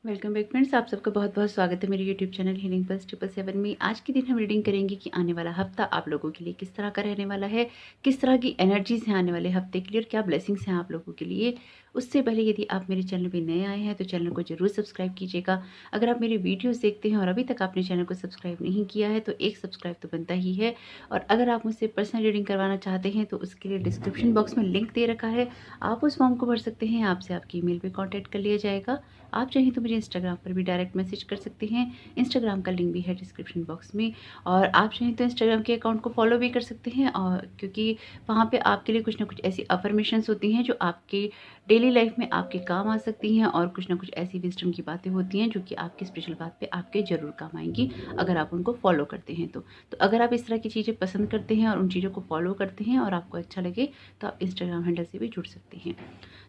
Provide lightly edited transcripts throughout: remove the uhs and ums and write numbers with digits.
Welcome back friends, आप सबका बहुत बहुत स्वागत है मेरे यूट्यूब चैनल हीलिंग पल्स 777 में। आज के दिन हम रीडिंग करेंगे कि आने वाला हफ्ता आप लोगों के लिए किस तरह का रहने वाला है, किस तरह की एनर्जीज हैं आने वाले हफ्ते के लिए और क्या ब्लेसिंग्स हैं आप लोगों के लिए। उससे पहले यदि आप मेरे चैनल पर नए आए हैं तो चैनल को जरूर सब्सक्राइब कीजिएगा। अगर आप मेरी वीडियोज़ देखते हैं और अभी तक आपने चैनल को सब्सक्राइब नहीं किया है तो एक सब्सक्राइब तो बनता ही है। और अगर आप मुझसे पर्सनल रीडिंग करवाना चाहते हैं तो उसके लिए डिस्क्रिप्शन बॉक्स में लिंक दे रखा है, आप उस फॉर्म को भर सकते हैं। आपसे आपकी ईमेल पे कांटेक्ट कर लिया जाएगा। आप चाहें तो मुझे इंस्टाग्राम पर भी डायरेक्ट मैसेज कर सकते हैं, इंस्टाग्राम का लिंक भी है डिस्क्रिप्शन बॉक्स में। और आप चाहें तो इंस्टाग्राम के अकाउंट को फॉलो भी कर सकते हैं, और क्योंकि वहाँ पे आपके लिए कुछ ना कुछ ऐसी अफर्मेशंस होती हैं जो आपके डेली लाइफ में आपके काम आ सकती हैं, और कुछ ना कुछ ऐसी विजडम की बातें होती हैं जो कि आपकी स्पेशल बात पे आपके ज़रूर काम आएंगी अगर आप उनको फॉलो करते हैं तो अगर आप इस तरह की चीज़ें पसंद करते हैं और उन चीज़ों को फॉलो करते हैं और आपको अच्छा लगे तो आप इंस्टाग्राम हैंडल से भी जुड़ सकते हैं।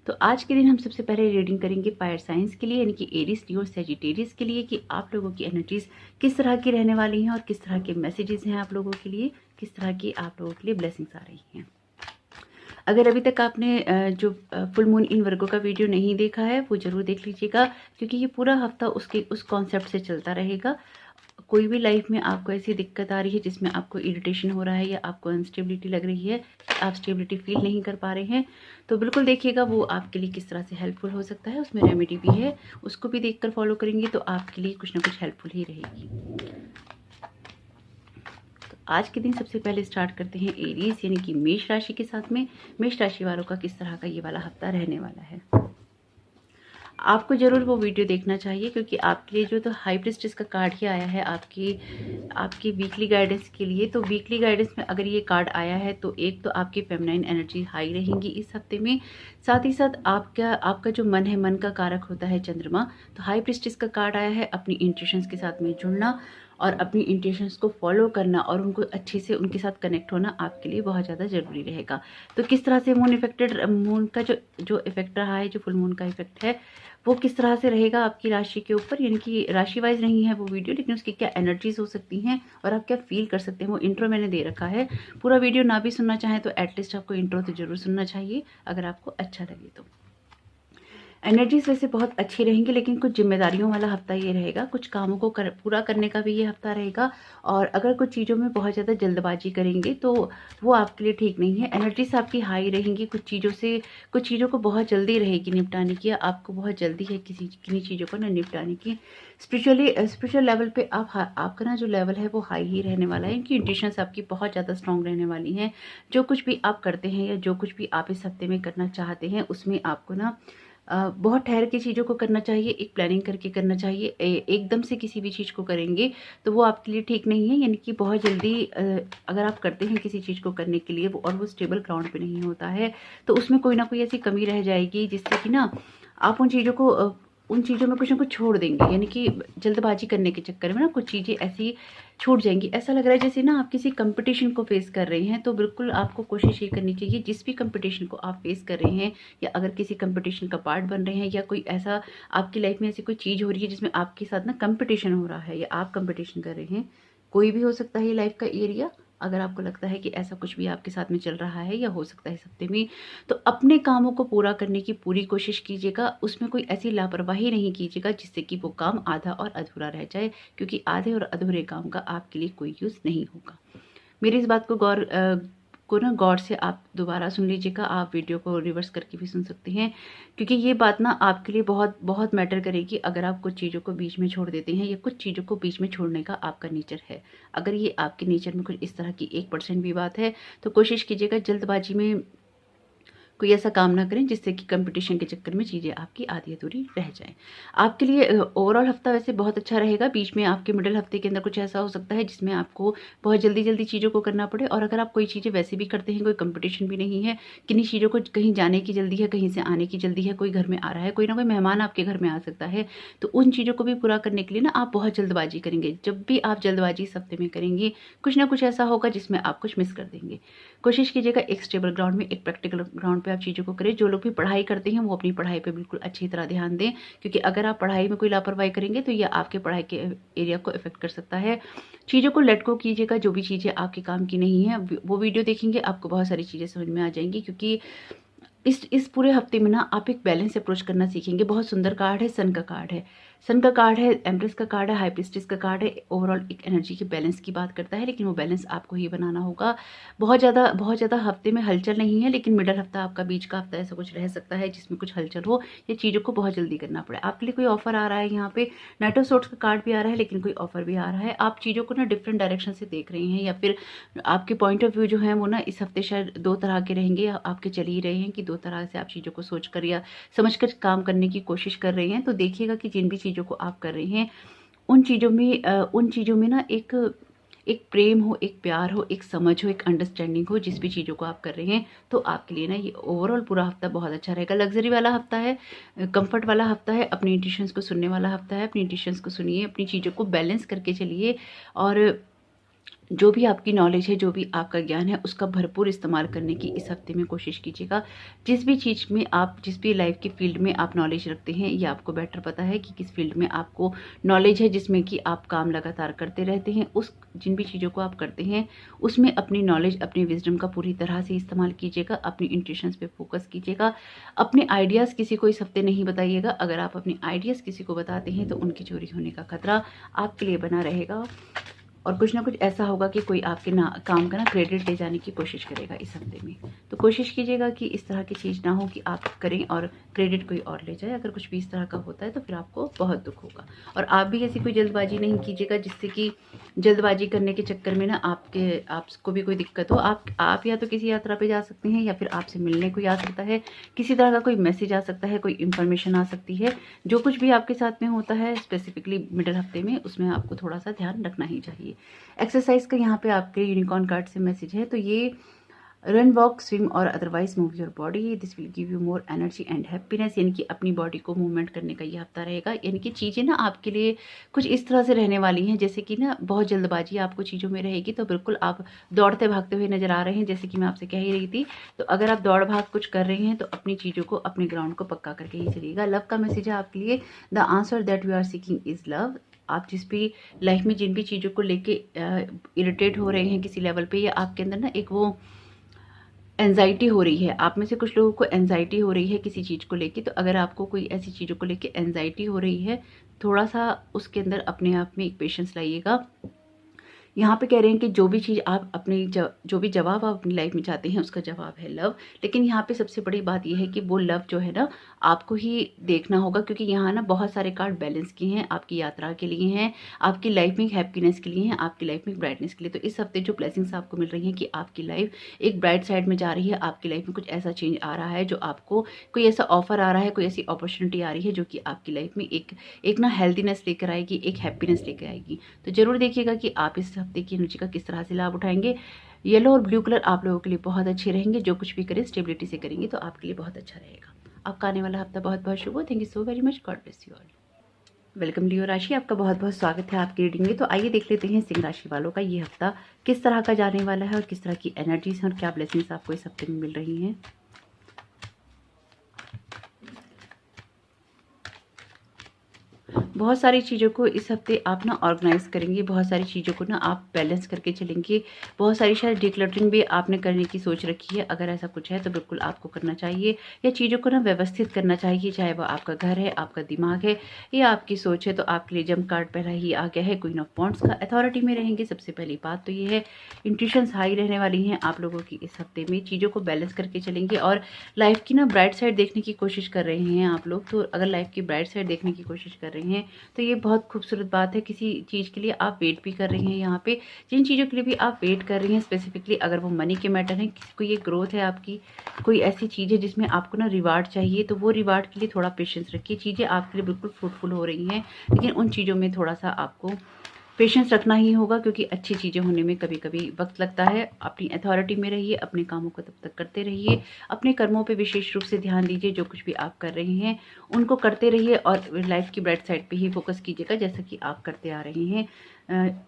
तो आज के दिन हम सबसे पहले रीडिंग करेंगे फायर साइंस के लिए, यानी कि एरीज, लियो और सेजिटेरियस के लिए, कि आप लोगों की एनर्जीज किस तरह की रहने वाली हैं और किस तरह के मैसेजेस हैं आप लोगों के लिए, किस तरह की आप लोगों के लिए ब्लेसिंग्स आ रही हैं। अगर अभी तक आपने जो फुल मून इन वर्गों का वीडियो नहीं देखा है वो ज़रूर देख लीजिएगा, क्योंकि ये पूरा हफ्ता उस कॉन्सेप्ट से चलता रहेगा। कोई भी लाइफ में आपको ऐसी दिक्कत आ रही है जिसमें आपको इरिटेशन हो रहा है या आपको अनस्टेबिलिटी लग रही है, आप स्टेबिलिटी फील नहीं कर पा रहे हैं, तो बिल्कुल देखिएगा वो आपके लिए किस तरह से हेल्पफुल हो सकता है। उसमें रेमेडी भी है, उसको भी देखकर फॉलो करेंगे तो आपके लिए कुछ ना कुछ हेल्पफुल ही रहेगी। तो आज के दिन सबसे पहले स्टार्ट करते हैं एरीज यानी कि मेष राशि के साथ में। मेष राशि वालों का किस तरह का ये वाला हफ्ता रहने वाला है। आपको ज़रूर वो वीडियो देखना चाहिए, क्योंकि आपके लिए जो तो हाई प्रिस्टेस का कार्ड ही आया है आपकी वीकली गाइडेंस के लिए। तो वीकली गाइडेंस में अगर ये कार्ड आया है तो एक तो आपकी फेमिनाइन एनर्जी हाई रहेंगी इस हफ्ते में, साथ ही साथ आपका जो मन है, मन का कारक होता है चंद्रमा। तो हाई प्रिस्टेस का कार्ड आया है अपनी इंट्यूशंस के साथ में जुड़ना और अपनी इंट्यूशंस को फॉलो करना और उनको अच्छे से उनके साथ कनेक्ट होना आपके लिए बहुत ज़्यादा ज़रूरी रहेगा। तो किस तरह से मून इफेक्टेड, मून का जो इफेक्ट रहा है, जो फुल मून का इफेक्ट है वो किस तरह से रहेगा आपकी राशि के ऊपर, यानी कि राशि वाइज नहीं है वो वीडियो, लेकिन उसकी क्या एनर्जीज हो सकती हैं और आप क्या फील कर सकते हैं वो इंट्रो मैंने दे रखा है। पूरा वीडियो ना भी सुनना चाहें तो एटलीस्ट आपको इंट्रो तो जरूर सुनना चाहिए अगर आपको अच्छा लगे तो। एनर्जीज वैसे बहुत अच्छी रहेंगी, लेकिन कुछ जिम्मेदारियों वाला हफ्ता ये रहेगा, कुछ कामों को पूरा करने का भी ये हफ्ता रहेगा। और अगर कुछ चीज़ों में बहुत ज़्यादा जल्दबाजी करेंगे तो वो आपके लिए ठीक नहीं है। एनर्जीज आपकी हाई रहेंगी, कुछ चीज़ों को बहुत जल्दी रहेगी निपटाने की, आपको बहुत जल्दी है किन्हीं चीज़ों को ना निपटाने की। स्पिरिचुअल लेवल पे आपका ना जो लेवल है वो हाई ही रहने वाला है, इनकी इंट्यूशंस आपकी बहुत ज़्यादा स्ट्रॉन्ग रहने वाली हैं। जो कुछ भी आप करते हैं या जो कुछ भी आप इस हफ्ते में करना चाहते हैं उसमें आपको ना बहुत ठहर के चीज़ों को करना चाहिए, एक प्लानिंग करके करना चाहिए। एकदम से किसी भी चीज़ को करेंगे तो वो आपके लिए ठीक नहीं है, यानी कि बहुत जल्दी अगर आप करते हैं किसी चीज़ को करने के लिए और वो स्टेबल ग्राउंड पे नहीं होता है तो उसमें कोई ना कोई ऐसी कमी रह जाएगी जिससे कि ना आप उन चीज़ों में कुछ ना कुछ छोड़ देंगे, यानी कि जल्दबाजी करने के चक्कर में ना कुछ चीज़ें ऐसी छूट जाएंगी। ऐसा लग रहा है जैसे ना आप किसी कंपटीशन को फेस कर रहे हैं, तो बिल्कुल आपको कोशिश ये करनी चाहिए जिस भी कंपटीशन को आप फेस कर रहे हैं या अगर किसी कंपटीशन का पार्ट बन रहे हैं या कोई ऐसा आपकी लाइफ में ऐसी कोई चीज़ हो रही है जिसमें आपके साथ ना कंपटीशन हो रहा है या आप कंपटीशन कर रहे हैं, कोई भी हो सकता है ये लाइफ का एरिया। अगर आपको लगता है कि ऐसा कुछ भी आपके साथ में चल रहा है या हो सकता है इस हफ्ते में, तो अपने कामों को पूरा करने की पूरी कोशिश कीजिएगा। उसमें कोई ऐसी लापरवाही नहीं कीजिएगा जिससे कि वो काम आधा और अधूरा रह जाए, क्योंकि आधे और अधूरे काम का आपके लिए कोई यूज़ नहीं होगा। मेरी इस बात को ना गौर से आप दोबारा सुन लीजिएगा, आप वीडियो को रिवर्स करके भी सुन सकते हैं, क्योंकि ये बात ना आपके लिए बहुत बहुत मैटर करेगी अगर आप कुछ चीज़ों को बीच में छोड़ देते हैं या कुछ चीज़ों को बीच में छोड़ने का आपका नेचर है। अगर ये आपके नेचर में कुछ इस तरह की 1% भी बात है तो कोशिश कीजिएगा जल्दबाजी में कोई ऐसा काम ना करें जिससे कि कंपटीशन के चक्कर में चीज़ें आपकी आधी अधूरी रह जाएं। आपके लिए ओवरऑल हफ्ता वैसे बहुत अच्छा रहेगा। बीच में आपके मिडिल हफ्ते के अंदर कुछ ऐसा हो सकता है जिसमें आपको बहुत जल्दी जल्दी चीज़ों को करना पड़े, और अगर आप कोई चीज़ें वैसे भी करते हैं, कोई कंपटीशन भी नहीं है, किन्हीं चीज़ों को कहीं जाने की जल्दी है, कहीं से आने की जल्दी है, कोई घर में आ रहा है, कोई ना कोई मेहमान आपके घर में आ सकता है, तो उन चीज़ों को भी पूरा करने के लिए ना आप बहुत जल्दबाजी करेंगे। जब भी आप जल्दबाजी इस हफ्ते में करेंगे कुछ ना कुछ ऐसा होगा जिसमें आप कुछ मिस कर देंगे। कोशिश कीजिएगा एक स्टेबल ग्राउंड में, एक प्रैक्टिकल ग्राउंड पे आप चीज़ों को करें। जो लोग भी पढ़ाई करते हैं वो अपनी पढ़ाई पे बिल्कुल अच्छी तरह ध्यान दें, क्योंकि अगर आप पढ़ाई में कोई लापरवाही करेंगे तो ये आपके पढ़ाई के एरिया को इफेक्ट कर सकता है। चीज़ों को लेट गो कीजिएगा, जो भी चीज़ें आपके काम की नहीं है वो वीडियो देखेंगे आपको बहुत सारी चीज़ें समझ में आ जाएंगी, क्योंकि इस पूरे हफ्ते में ना आप एक बैलेंस अप्रोच करना सीखेंगे। बहुत सुंदर कार्ड है, सन का कार्ड है। सन का कार्ड है, एम्प्रेस का कार्ड है, हाई प्रीस्टेस का कार्ड है। ओवरऑल एक एनर्जी के बैलेंस की बात करता है, लेकिन वो बैलेंस आपको ही बनाना होगा। बहुत ज़्यादा हफ्ते में हलचल नहीं है, लेकिन मिडल हफ्ता आपका, बीच का हफ्ता ऐसा कुछ रह सकता है जिसमें कुछ हलचल हो या चीज़ों को बहुत जल्दी करना पड़े। आपके लिए कोई ऑफर आ रहा है, यहाँ पे नाइट ऑफ सोर्ड्स का कार्ड भी आ रहा है, लेकिन कोई ऑफर भी आ रहा है। आप चीज़ों को ना डिफरेंट डायरेक्शन से देख रहे हैं, या फिर आपके पॉइंट ऑफ व्यू जो है वो ना इस हफ्ते शायद 2 तरह के रहेंगे, आपके चल ही रहे हैं कि 2 तरह से आप चीज़ों को सोचकर या समझकर काम करने की कोशिश कर रहे हैं। तो देखिएगा कि जिन भी चीज़ों को आप कर रहे हैं उन चीज़ों में ना एक प्रेम हो, एक प्यार हो, एक समझ हो, एक अंडरस्टैंडिंग हो जिस भी चीज़ों को आप कर रहे हैं। तो आपके लिए ना ये ओवरऑल पूरा हफ्ता बहुत अच्छा रहेगा। लग्जरी वाला हफ्ता है, कंफर्ट वाला हफ्ता है, अपनी इंट्यूशंस को सुनने वाला हफ्ता है। अपनी इंट्यूशंस को सुनिए, अपनी चीज़ों को बैलेंस करके चलिए, और जो भी आपकी नॉलेज है, जो भी आपका ज्ञान है, उसका भरपूर इस्तेमाल करने की इस हफ्ते में कोशिश कीजिएगा। जिस भी चीज़ में आप, जिस भी लाइफ के फील्ड में आप नॉलेज रखते हैं, ये आपको बेटर पता है कि किस फील्ड में आपको नॉलेज है, जिसमें कि आप काम लगातार करते रहते हैं। जिन भी चीज़ों को आप करते हैं उसमें अपनी नॉलेज, अपनी विजडम का पूरी तरह से इस्तेमाल कीजिएगा। अपनी इंट्यूशंस पे फोकस कीजिएगा। अपने आइडियाज़ किसी को इस हफ्ते नहीं बताइएगा। अगर आप अपने आइडियाज़ किसी को बताते हैं तो उनकी चोरी होने का खतरा आपके लिए बना रहेगा, और कुछ ना कुछ ऐसा होगा कि कोई आपके काम का ना क्रेडिट ले जाने की कोशिश करेगा इस हफ्ते में। तो कोशिश कीजिएगा कि इस तरह की चीज़ ना हो कि आप करें और क्रेडिट कोई और ले जाए। अगर कुछ भी इस तरह का होता है तो फिर आपको बहुत दुख होगा। और आप भी ऐसी कोई जल्दबाजी नहीं कीजिएगा जिससे कि जल्दबाजी करने के चक्कर में ना आपको भी कोई दिक्कत हो। आप या तो किसी यात्रा पे जा सकते हैं, या फिर आपसे मिलने कोई आ सकता है, किसी तरह का कोई मैसेज आ सकता है, कोई इन्फॉर्मेशन आ सकती है। जो कुछ भी आपके साथ में होता है स्पेसिफिकली मिडिल हफ्ते में, उसमें आपको थोड़ा सा ध्यान रखना ही चाहिए। एक्सरसाइज का यहाँ पे आपके यूनिकॉर्न कार्ड से मैसेज है, तो ये रन, वॉक, स्विम और otherwise move your body, this will give you more energy and happiness. यानी कि अपनी बॉडी को मूवमेंट करने का ये हफ्ता रहेगा। यानी कि चीज़ें ना आपके लिए कुछ इस तरह से रहने वाली हैं, जैसे कि ना बहुत जल्दबाजी आपको चीज़ों में रहेगी, तो बिल्कुल आप दौड़ते भागते हुए नजर आ रहे हैं, जैसे कि मैं आपसे कह ही रही थी। तो अगर आप दौड़ भाग कुछ कर रहे हैं तो अपनी चीज़ों को, अपने ग्राउंड को पक्का करके ही चलिएगा। लव का मैसेज है आपके लिए, the answer that you are seeking is love. आप जिस भी लाइफ में जिन भी चीज़ों को लेके इरिटेट हो रहे हैं किसी लेवल पे, या आपके अंदर ना एक वो एंजाइटी हो रही है, आप में से कुछ लोगों को एंजाइटी हो रही है किसी चीज़ को लेके, तो अगर आपको कोई ऐसी चीज़ों को लेके एंजाइटी हो रही है, थोड़ा सा उसके अंदर अपने आप में एक पेशेंस लाइएगा। यहाँ पे कह रहे हैं कि जो भी चीज़ आप जो भी जवाब आप अपनी लाइफ में चाहते हैं उसका जवाब है लव। लेकिन यहाँ पे सबसे बड़ी बात यह है कि वो लव जो है ना आपको ही देखना होगा, क्योंकि यहाँ ना बहुत सारे कार्ड बैलेंस किए हैं, आपकी यात्रा के लिए हैं, आपकी लाइफ में हैप्पीनेस के लिए हैं, आपकी लाइफ में ब्राइटनेस के लिए। तो इस हफ्ते जो ब्लेसिंग्स आपको मिल रही हैं कि आपकी लाइफ एक ब्राइट साइड में जा रही है, आपकी लाइफ में कुछ ऐसा चेंज आ रहा है, जो आपको कोई ऐसा ऑफर आ रहा है, कोई ऐसी अपॉर्चुनिटी आ रही है जो कि आपकी लाइफ में एक ना हेल्दीनेस लेकर आएगी, एक हैप्पीनेस लेकर आएगी। तो जरूर देखिएगा कि आप इस हफ्ते की एनर्जी का किस तरह से लाभ उठाएंगे। येलो और ब्लू कलर आप लोगों के लिए बहुत अच्छे रहेंगे। जो कुछ भी करें स्टेबिलिटी से करेंगे तो आपके लिए बहुत अच्छा रहेगा। आपका आने वाला हफ्ता बहुत बहुत शुभ हो। Thank you so very much. God bless you all. Welcome Leo राशि, आपका बहुत बहुत स्वागत है आपकी रीडिंग में। तो आइए देख लेते हैं सिंह राशि वालों का ये हफ्ता किस तरह का जाने वाला है, और किस तरह की एनर्जीज हैं, और क्या ब्लेसिंग्स आपको इस हफ्ते में मिल रही हैं। बहुत सारी चीज़ों को इस हफ्ते आप ना ऑर्गेनाइज करेंगे, बहुत सारी चीज़ों को ना आप बैलेंस करके चलेंगे। बहुत सारी शायद डिक्लटरिंग भी आपने करने की सोच रखी है। अगर ऐसा कुछ है तो बिल्कुल आपको करना चाहिए, या चीज़ों को ना व्यवस्थित करना चाहिए, चाहे वो आपका घर है, आपका दिमाग है, या आपकी सोच है। तो आपके लिए जंप कार्ड पहला ही आ गया है, क्वीन ऑफ वॉन्ड्स का। अथॉरिटी में रहेंगे। सबसे पहली बात तो ये है, इंट्यूशंस हाई रहने वाली हैं आप लोगों की इस हफ्ते में। चीज़ों को बैलेंस करके चलेंगे और लाइफ की ना ब्राइट साइड देखने की कोशिश कर रहे हैं आप लोग। तो अगर लाइफ की ब्राइट साइड देखने की कोशिश कर रहे हैं तो ये बहुत खूबसूरत बात है। किसी चीज़ के लिए आप वेट भी कर रही हैं यहाँ पे, जिन चीज़ों के लिए भी आप वेट कर रही हैं स्पेसिफिकली, अगर वो मनी के मैटर है, किसी को ये ग्रोथ है आपकी, कोई ऐसी चीज़ है जिसमें आपको ना रिवार्ड चाहिए, तो वो रिवार्ड के लिए थोड़ा पेशेंस रखिए। चीज़ें आपके लिए बिल्कुल फ्रूटफुल हो रही हैं, लेकिन उन चीज़ों में थोड़ा सा आपको पेशेंस रखना ही होगा, क्योंकि अच्छी चीज़ें होने में कभी कभी वक्त लगता है। अपनी अथॉरिटी में रहिए, अपने कामों को तब तक करते रहिए, अपने कर्मों पे विशेष रूप से ध्यान दीजिए। जो कुछ भी आप कर रहे हैं उनको करते रहिए, और लाइफ की ब्राइट साइड पे ही फोकस कीजिएगा, जैसा कि आप करते आ रहे हैं।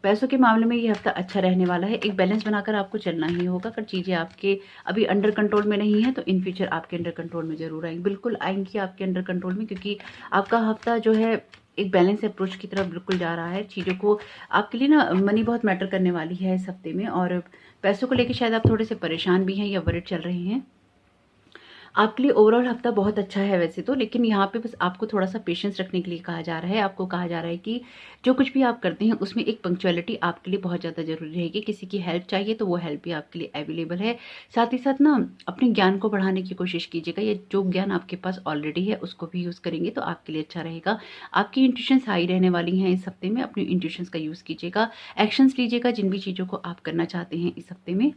पैसों के मामले में ये हफ्ता अच्छा रहने वाला है। एक बैलेंस बनाकर आपको चलना ही होगा। अगर चीज़ें आपके अभी अंडर कंट्रोल में नहीं है तो इन फ्यूचर आपके अंडर कंट्रोल में ज़रूर आएंगी, बिल्कुल आएंगी आपके अंडर कंट्रोल में, क्योंकि आपका हफ्ता जो है एक बैलेंस अप्रोच की तरफ बिल्कुल जा रहा है। चीज़ों को आपके लिए ना मनी बहुत मैटर करने वाली है इस हफ्ते में, और पैसों को लेकर शायद आप थोड़े से परेशान भी हैं या वरिड चल रहे हैं। आपके लिए ओवरऑल हफ्ता बहुत अच्छा है वैसे तो, लेकिन यहाँ पे बस आपको थोड़ा-सा पेशेंस रखने के लिए कहा जा रहा है। आपको कहा जा रहा है कि जो कुछ भी आप करते हैं उसमें एक पंक्चुअलिटी आपके लिए बहुत ज़्यादा ज़रूरी रहेगी। किसी की हेल्प चाहिए तो वो हेल्प भी आपके लिए अवेलेबल है। साथ ही साथ ना अपने ज्ञान को बढ़ाने की कोशिश कीजिएगा, या जो ज्ञान आपके पास ऑलरेडी है उसको भी यूज़ करेंगे तो आपके लिए अच्छा रहेगा। आपकी इंट्यूशंस हाई रहने वाली हैं इस हफ्ते में, अपनी इंट्यूशंस का यूज़ कीजिएगा। एक्शंस लीजिएगा जिन भी चीज़ों को आप करना चाहते हैं इस हफ्ते में।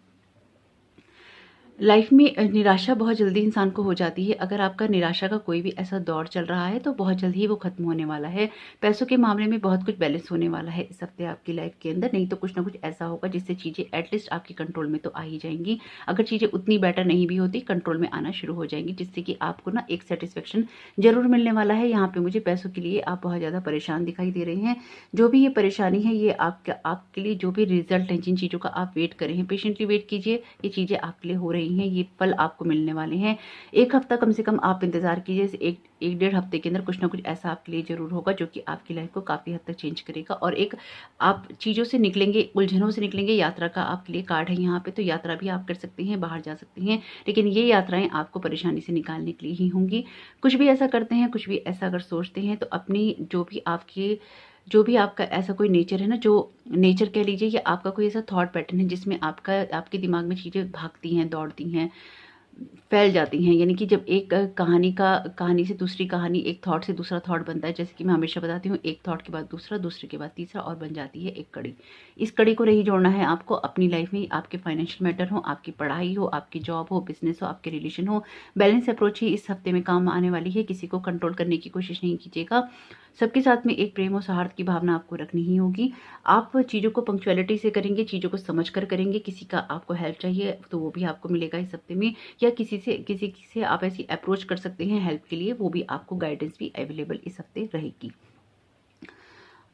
लाइफ में निराशा बहुत जल्दी इंसान को हो जाती है। अगर आपका निराशा का कोई भी ऐसा दौर चल रहा है तो बहुत जल्द ही वो खत्म होने वाला है। पैसों के मामले में बहुत कुछ बैलेंस होने वाला है इस हफ्ते आपकी लाइफ के अंदर। नहीं तो कुछ ना कुछ ऐसा होगा जिससे चीज़ें एटलीस्ट आपके कंट्रोल में तो आ ही जाएंगी। अगर चीज़ें उतनी बेटर नहीं भी होती, कंट्रोल में आना शुरू हो जाएंगी, जिससे कि आपको ना एक सेटिस्फेक्शन जरूर मिलने वाला है। यहाँ पे मुझे पैसों के लिए आप बहुत ज़्यादा परेशान दिखाई दे रहे हैं। जो भी ये परेशानी है ये आपके लिए जो भी रिजल्ट है, जिन चीज़ों का आप वेट कर रहे हैं, पेशेंटली वेट कीजिए। ये चीज़ें आपके लिए हो रही हैं, ये फल आपको मिलने वाले हैं। एक हफ्ता कम से कम आप इंतजार कीजिए। एक डेढ़ हफ्ते के अंदर कुछ ना कुछ ऐसा आपके लिए जरूर होगा जो कि आपकी लाइफ को काफ़ी हद तक चेंज करेगा, और एक आप चीज़ों से निकलेंगे, उलझनों से निकलेंगे। यात्रा का आपके लिए कार्ड है यहाँ पे, तो यात्रा भी आप कर सकते हैं, बाहर जा सकते हैं, लेकिन ये यात्राएं आपको परेशानी से निकालने के लिए ही होंगी। कुछ भी ऐसा करते हैं, कुछ भी ऐसा अगर सोचते हैं तो अपनी जो भी आपका ऐसा कोई नेचर है ना, जो नेचर कह लीजिए, या आपका कोई ऐसा थॉट पैटर्न है जिसमें आपके दिमाग में चीज़ें भागती हैं, दौड़ती हैं, फैल जाती हैं। यानी कि जब एक कहानी से दूसरी कहानी, एक थॉट से दूसरा थॉट बनता है, जैसे कि मैं हमेशा बताती हूँ, एक थॉट के बाद दूसरा, दूसरे के बाद तीसरा, और बन जाती है एक कड़ी। इस कड़ी को नहीं जोड़ना है आपको अपनी लाइफ में। आपके फाइनेंशियल मैटर हो, आपकी पढ़ाई हो, आपकी जॉब हो, बिजनेस हो, आपके रिलेशन हो, बैलेंस अप्रोच ही इस हफ्ते में काम आने वाली है। किसी को कंट्रोल करने की कोशिश नहीं कीजिएगा। सबके साथ में एक प्रेम और सौहार्द की भावना आपको रखनी ही होगी। आप चीज़ों को पंक्चुअलिटी से करेंगे, चीज़ों को समझ कर करेंगे। किसी का आपको हेल्प चाहिए तो वो भी आपको मिलेगा इस हफ्ते में, या किसी से आप ऐसी अप्रोच कर सकते हैं हेल्प के लिए, वो भी आपको गाइडेंस भी अवेलेबल इस हफ्ते रहेगी।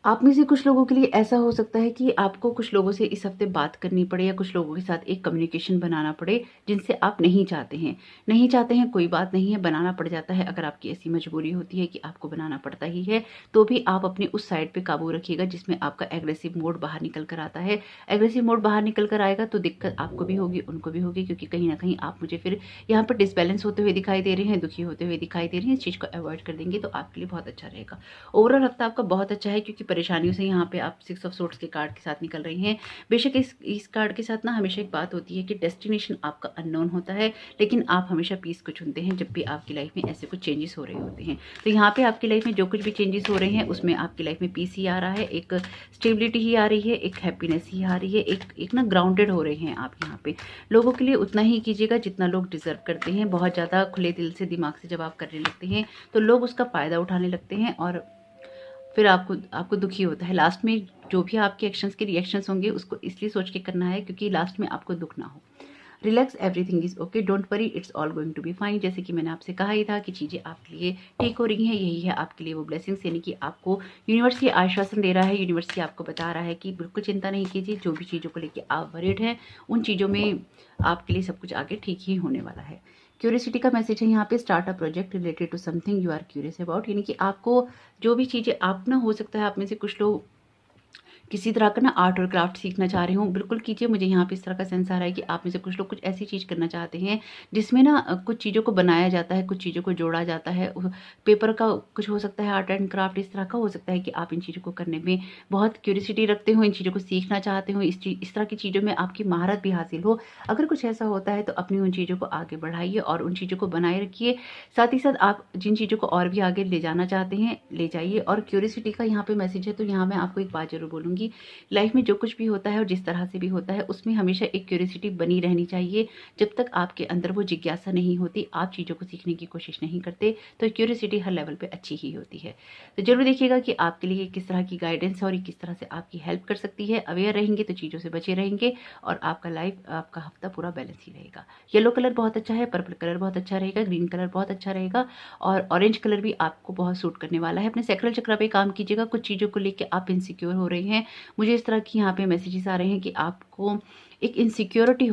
आप में से कुछ लोगों के लिए ऐसा हो सकता है कि आपको कुछ लोगों से इस हफ्ते बात करनी पड़े, या कुछ लोगों के साथ एक कम्युनिकेशन बनाना पड़े जिनसे आप नहीं चाहते हैं। कोई बात नहीं है, बनाना पड़ जाता है। अगर आपकी ऐसी मजबूरी होती है कि आपको बनाना पड़ता ही है, तो भी आप अपने उस साइड पे काबू रखिएगा जिसमें आपका एग्रेसिव मोड बाहर निकल कर आता है। एग्रेसिव मोड बाहर निकल कर आएगा तो दिक्कत आपको भी होगी, उनको भी होगी, क्योंकि कहीं ना कहीं आप मुझे फिर यहाँ पर डिसबैलेंस होते हुए दिखाई दे रहे हैं, दुखी होते हुए दिखाई दे रहे हैं। इस चीज़ को अवॉइड कर देंगे तो आपके लिए बहुत अच्छा रहेगा। ओवरऑल हफ्ता आपका बहुत अच्छा है, क्योंकि परेशानियों से यहाँ पे आप 6 ऑफ सोर्ड्स के कार्ड के साथ निकल रही हैं। बेशक इस कार्ड के साथ ना हमेशा एक बात होती है कि डेस्टिनेशन आपका अननोन होता है, लेकिन आप हमेशा पीस को चुनते हैं जब भी आपकी लाइफ में ऐसे कुछ चेंजेस हो रहे होते हैं। तो यहाँ पे आपकी लाइफ में जो कुछ भी चेंजेस हो रहे हैं उसमें आपकी लाइफ में पीस ही आ रहा है, एक स्टेबिलिटी ही आ रही है, एक हैप्पीनेस ही आ रही है, एक ना ग्राउंडेड हो रहे हैं आप यहाँ पे। लोगों के लिए उतना ही कीजिएगा जितना लोग डिजर्व करते हैं। बहुत ज़्यादा खुले दिल से, दिमाग से जब आप करने लगते हैं तो लोग उसका फ़ायदा उठाने लगते हैं, और फिर आपको दुखी होता है। लास्ट में जो भी आपके एक्शंस के रिएक्शंस होंगे उसको इसलिए सोच के करना है क्योंकि लास्ट में आपको दुख ना हो। Relax, everything is okay, don't worry, it's all going to be fine. जैसे कि मैंने आपसे कहा ही था कि चीज़ें आपके लिए ठीक हो रही हैं, यही है आपके लिए वो ब्लेसिंग्स, यानी कि आपको यूनिवर्स ये आश्वासन दे रहा है, यूनिवर्स ये आपको बता रहा है कि बिल्कुल चिंता नहीं कीजिए। जो भी चीज़ों को लेकर आप वरीड हैं उन चीज़ों में आपके लिए सब कुछ आगे ठीक ही होने वाला है। क्यूरियोसिटी का मैसेज है यहाँ पे, start a project related to something you are curious about. यानी कि आपको जो भी चीज़ें आप ना, हो सकता है आप में से कुछ लोग किसी तरह का ना आर्ट और क्राफ्ट सीखना चाह रहे हो, बिल्कुल कीजिए। मुझे यहाँ पे इस तरह का सेंस आ रहा है कि आप में से कुछ लोग कुछ ऐसी चीज़ करना चाहते हैं जिसमें ना कुछ चीज़ों को बनाया जाता है, कुछ चीज़ों को जोड़ा जाता है। पेपर का कुछ हो सकता है, आर्ट एंड क्राफ्ट इस तरह का हो सकता है कि आप इन चीज़ों को करने में बहुत क्यूरियोसिटी रखते हो, इन चीज़ों को सीखना चाहते हो, इस तरह की चीज़ों में आपकी महारत भी हासिल हो। अगर कुछ ऐसा होता है तो अपनी उन चीज़ों को आगे बढ़ाइए और उन चीज़ों को बनाए रखिए। साथ ही साथ आप जिन चीज़ों को और भी आगे ले जाना चाहते हैं ले जाइए। और क्यूरियोसिटी का यहाँ पे मैसेज है, तो यहाँ मैं आपको एक बात जरूर बोलूँगी, लाइफ में जो कुछ भी होता है और जिस तरह से भी होता है उसमें हमेशा एक क्यूरियोसिटी बनी रहनी चाहिए। जब तक आपके अंदर वो जिज्ञासा नहीं होती, आप चीज़ों को सीखने की कोशिश नहीं करते, तो क्यूरियोसिटी हर लेवल पे अच्छी ही होती है। तो जरूर देखिएगा कि आपके लिए किस तरह की गाइडेंस है और किस तरह से आपकी हेल्प कर सकती है। अवेयर रहेंगे तो चीज़ों से बचे रहेंगे और आपका हफ्ता पूरा बैलेंस ही रहेगा। येलो कलर बहुत अच्छा है, पर्पल कलर बहुत अच्छा रहेगा, ग्रीन कलर बहुत अच्छा रहेगा, और ऑरेंज कलर भी आपको बहुत सूट करने वाला है। अपने सैक्रल चक्र पे काम कीजिएगा। कुछ चीज़ों को लेकर आप इनसिक्योर हो रहे हैं, मुझे इस तरह की यहाँ पे मैसेजेस आ रहे हैं कि आपको एक इनसिक्योरिटी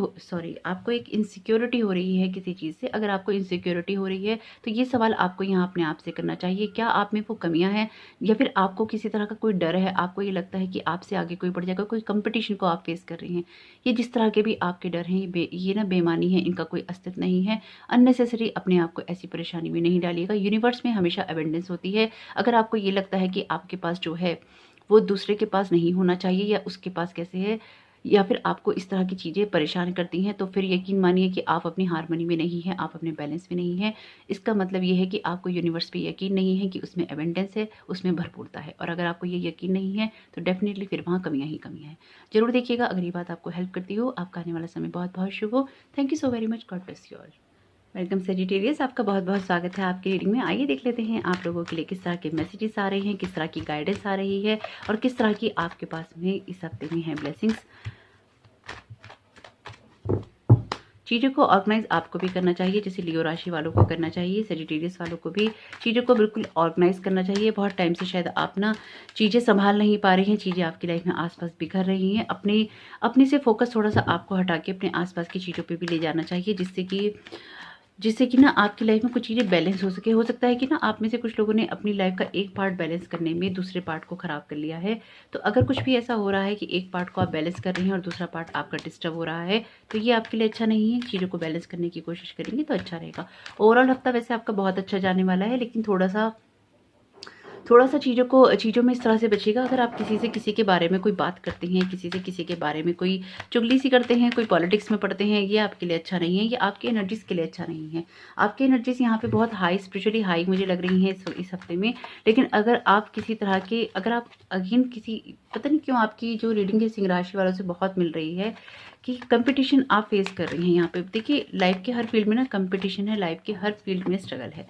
आपको एक इनसिक्योरिटी हो रही है किसी चीज़ से। अगर आपको इनसिक्योरिटी हो रही है तो ये सवाल आपको यहाँ अपने आप से करना चाहिए, क्या आप में वो कमियां हैं या फिर आपको किसी तरह का कोई डर है, आपको ये लगता है कि आपसे आगे कोई बढ़ जाएगा, कोई कंपटीशन को आप फेस कर रही हैं। ये जिस तरह के भी आपके डर हैं ये ना बेमानी है, इनका कोई अस्तित्व नहीं है। अननेसेसरी अपने आप को ऐसी परेशानी में नहीं डालिएगा। यूनिवर्स में हमेशा अबेंडेंस होती है। अगर आपको ये लगता है कि आपके पास जो है वो दूसरे के पास नहीं होना चाहिए या उसके पास कैसे है, या फिर आपको इस तरह की चीज़ें परेशान करती हैं, तो फिर यकीन मानिए कि आप अपनी हार्मनी में नहीं हैं, आप अपने बैलेंस में नहीं हैं। इसका मतलब ये है कि आपको यूनिवर्स पे यकीन नहीं है कि उसमें एबेंडेंस है, उसमें भरपूरता है। और अगर आपको ये यकीन नहीं है तो डेफिनेटली फिर वहाँ कमियाँ ही कमियाँ हैं। ज़रूर देखिएगा, अगर ये बात आपको हेल्प करती हो। आपका आने वाला समय बहुत बहुत शुभ हो। Thank you so very much. God bless you all. Welcome Sagittarius, आपका बहुत बहुत स्वागत है आपकी रीडिंग में। आइए देख लेते हैं आप लोगों के लिए किस तरह के मैसेजेस आ रहे हैं, किस तरह की गाइडेंस आ रही है और किस तरह की आपके पास में इस हफ्ते में है ब्लेसिंग्स। चीज़ों को ऑर्गेनाइज आपको भी करना चाहिए, जैसे लियो राशि वालों को करना चाहिए, सेजिटेरियस वालों को भी चीज़ों को बिल्कुल ऑर्गेनाइज करना चाहिए। बहुत टाइम से शायद आप ना चीज़ें संभाल नहीं पा रही हैं, चीज़ें आपकी लाइफ में आसपास बिखर रही हैं। अपने से फोकस थोड़ा सा आपको हटा के अपने आसपास की चीज़ों पे भी ले जाना चाहिए, जिससे कि ना आपकी लाइफ में कुछ चीज़ें बैलेंस हो सके। हो सकता है कि ना आप में से कुछ लोगों ने अपनी लाइफ का एक पार्ट बैलेंस करने में दूसरे पार्ट को ख़राब कर लिया है। तो अगर कुछ भी ऐसा हो रहा है कि एक पार्ट को आप बैलेंस कर रही हैं और दूसरा पार्ट आपका डिस्टर्ब हो रहा है, तो ये आपके लिए अच्छा नहीं है। चीज़ों को बैलेंस करने की कोशिश करेंगे तो अच्छा रहेगा। ओवरऑल हफ्ता वैसे आपका बहुत अच्छा जाने वाला है, लेकिन थोड़ा सा चीज़ों में इस तरह से बचिएगा। अगर आप किसी से किसी के बारे में कोई बात करते हैं, किसी से किसी के बारे में कोई चुगली सी करते हैं, कोई पॉलिटिक्स में पढ़ते हैं, ये आपके लिए अच्छा नहीं है, ये आपकी एनर्जीज़ के लिए अच्छा नहीं है। आपकी एनर्जीज़ यहाँ पे बहुत हाई, स्पिरिचुअली हाई मुझे लग रही हैं इस हफ्ते में। लेकिन अगर आप अगेन पता नहीं क्यों आपकी जो रीडिंग है सिंह राशि वालों से बहुत मिल रही है कि कंपटीशन आप फेस कर रही हैं यहाँ पे। देखिए, लाइफ के हर फील्ड में ना कंपटीशन है, लाइफ के हर फील्ड में स्ट्रगल है।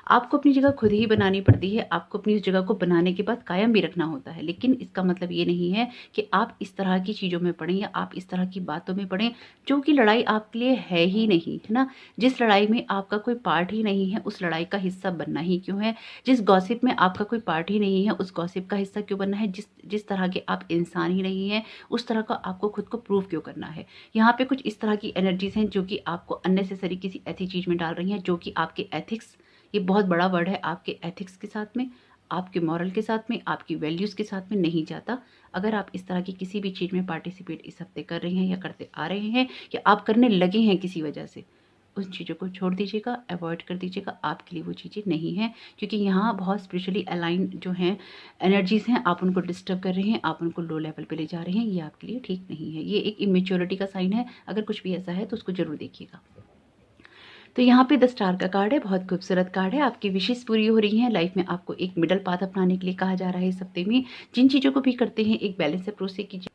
आपको अपनी जगह खुद ही बनानी पड़ती है, आपको अपनी उस जगह को बनाने के बाद कायम भी रखना होता है। लेकिन इसका मतलब ये नहीं है कि आप इस तरह की चीज़ों में पड़ें या आप इस तरह की बातों में पड़ें जो कि लड़ाई आपके लिए है ही नहीं, है ना। जिस लड़ाई में आपका कोई पार्ट ही नहीं है, उस लड़ाई का हिस्सा बनना ही क्यों है। जिस गॉसिप में आपका कोई पार्ट ही नहीं है, उस गॉसिप का हिस्सा क्यों बनना है। जिस तरह के आप इंसान ही नहीं हैं, उस तरह का आपको खुद को प्रूव क्यों करना है। यहाँ पे कुछ इस तरह की एनर्जीज हैं जो कि आपको अननेसेसरी किसी ऐसी चीज़ में डाल रही हैं जो कि आपके एथिक्स, ये बहुत बड़ा वर्ड है, आपके एथिक्स के साथ में, आपके मॉरल के साथ में, आपकी वैल्यूज़ के साथ में नहीं जाता। अगर आप इस तरह की किसी भी चीज़ में पार्टिसिपेट इस हफ्ते कर रहे हैं या करते आ रहे हैं या आप करने लगे हैं किसी वजह से, उन चीज़ों को छोड़ दीजिएगा, अवॉइड कर दीजिएगा। आपके लिए वो चीज़ें नहीं हैं, क्योंकि यहाँ बहुत स्पिरिचुअली अलाइन जो हैं एनर्जीज़ हैं, आप उनको डिस्टर्ब कर रहे हैं, आप उनको लो लेवल पे ले जा रहे हैं। ये आपके लिए ठीक नहीं है, ये एक इमेच्योरिटी का साइन है। अगर कुछ भी ऐसा है तो उसको ज़रूर देखिएगा। तो यहाँ पे 10 स्टार का कार्ड है, बहुत खूबसूरत कार्ड है। आपकी विशेष पूरी हो रही हैं। लाइफ में आपको एक मिडल पाथ अपनाने के लिए कहा जा रहा है इस हफ्ते में। जिन चीज़ों को भी करते हैं एक बैलेंस अप्रोच से कीजिए।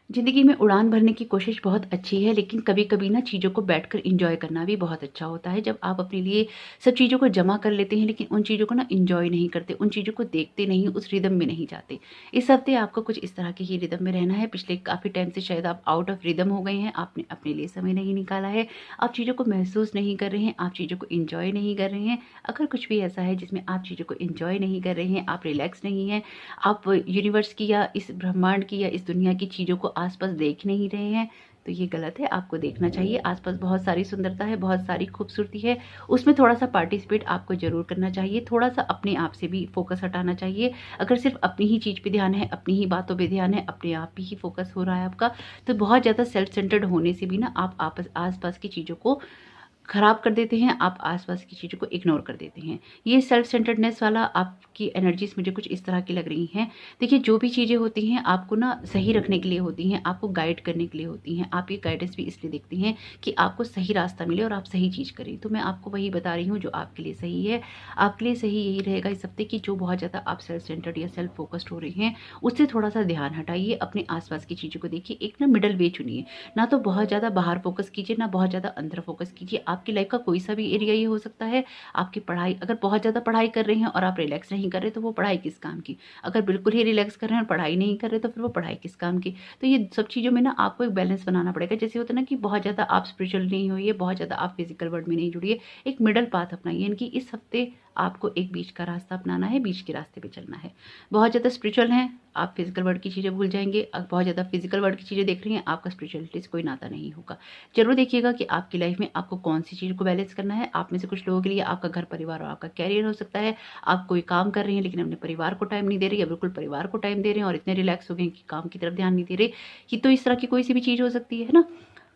ज़िंदगी में उड़ान भरने की कोशिश बहुत अच्छी है, लेकिन कभी कभी ना चीज़ों को बैठकर इंजॉय करना भी बहुत अच्छा होता है। जब आप अपने लिए सब चीज़ों को जमा कर लेते हैं लेकिन उन चीज़ों को ना इंजॉय नहीं करते, उन चीज़ों को देखते नहीं, उस रिदम में नहीं जाते। इस हफ्ते आपको कुछ इस तरह के ही रिदम में रहना है। पिछले काफ़ी टाइम से शायद आप आउट ऑफ रिदम हो गए हैं, आपने अपने लिए समय नहीं निकाला है, आप चीज़ों को महसूस नहीं कर रहे हैं, आप चीज़ों को इंजॉय नहीं कर रहे हैं। अगर कुछ भी ऐसा है जिसमें आप चीज़ों को इंजॉय नहीं कर रहे हैं, आप रिलैक्स नहीं हैं, आप यूनिवर्स की या इस ब्रह्मांड की या इस दुनिया की चीज़ों को आसपास देख नहीं रहे हैं, तो ये गलत है। आपको देखना चाहिए, आसपास बहुत सारी सुंदरता है, बहुत सारी खूबसूरती है, उसमें थोड़ा सा पार्टिसिपेट आपको जरूर करना चाहिए। थोड़ा सा अपने आप से भी फोकस हटाना चाहिए। अगर सिर्फ अपनी ही चीज़ पे ध्यान है, अपनी ही बातों पे ध्यान है, अपने आप ही फोकस हो रहा है आपका, तो बहुत ज़्यादा सेल्फ सेंटर्ड होने से भी ना आप आसपास की चीज़ों को खराब कर देते हैं, आप आसपास की चीज़ों को इग्नोर कर देते हैं। ये सेल्फ सेंटर्डनेस वाला आपकी एनर्जीज मुझे कुछ इस तरह की लग रही हैं। देखिए, जो भी चीज़ें होती हैं आपको ना सही रखने के लिए होती हैं, आपको गाइड करने के लिए होती हैं। आप ये गाइडेंस भी इसलिए देखती हैं कि आपको सही रास्ता मिले और आप सही चीज़ करें। तो मैं आपको वही बता रही हूँ जो आपके लिए सही है। आपके लिए सही यही रहेगा इस हफ्ते की, जो बहुत ज़्यादा आप सेल्फ सेंटर्ड या सेल्फ फोकस्ड हो रहे हैं उससे थोड़ा सा ध्यान हटाइए, अपने आसपास की चीज़ों को देखिए। एक ना मिडल वे चुनिए, ना तो बहुत ज़्यादा बाहर फोकस कीजिए, ना बहुत ज़्यादा अंदर फोकस कीजिए। आप आपकी लाइफ का कोई सा भी एरिया ये हो सकता है। आपकी पढ़ाई, अगर बहुत ज़्यादा पढ़ाई कर रहे हैं और आप रिलैक्स नहीं कर रहे तो वो पढ़ाई किस काम की। अगर बिल्कुल ही रिलैक्स कर रहे हैं और पढ़ाई नहीं कर रहे तो फिर वो पढ़ाई किस काम की। तो ये सब चीज़ों में ना आपको एक बैलेंस बनाना पड़ेगा। जैसे होता है ना कि बहुत ज़्यादा आप स्पिरिचुअल नहीं होइए, बहुत ज़्यादा आप फिजिकल वर्ल्ड में नहीं जुड़िए, एक मिडल पाथ अपनाइए। यानी कि इस हफ्ते आपको एक बीच का रास्ता अपनाना है, बीच के रास्ते पे चलना है। बहुत ज़्यादा स्पिरिचुअल हैं, आप फिजिकल वर्ल्ड की चीज़ें भूल जाएंगे। बहुत ज़्यादा फिजिकल वर्ल्ड की चीज़ें देख रही हैं, आपका स्पिरिचुअलिटी से कोई नाता नहीं होगा। जरूर देखिएगा कि आपकी लाइफ में आपको कौन सी चीज़ को बैलेंस करना है। आप में से कुछ लोगों के लिए आपका घर परिवार और आपका कैरियर हो सकता है। आप कोई काम कर रहे हैं लेकिन अपने परिवार को टाइम नहीं दे रहे, या बिल्कुल परिवार को टाइम दे रहे हैं और इतने रिलैक्स हो गए कि काम की तरफ ध्यान नहीं दे रहे। ये तो इस तरह की कोई सी भी चीज़ हो सकती है ना।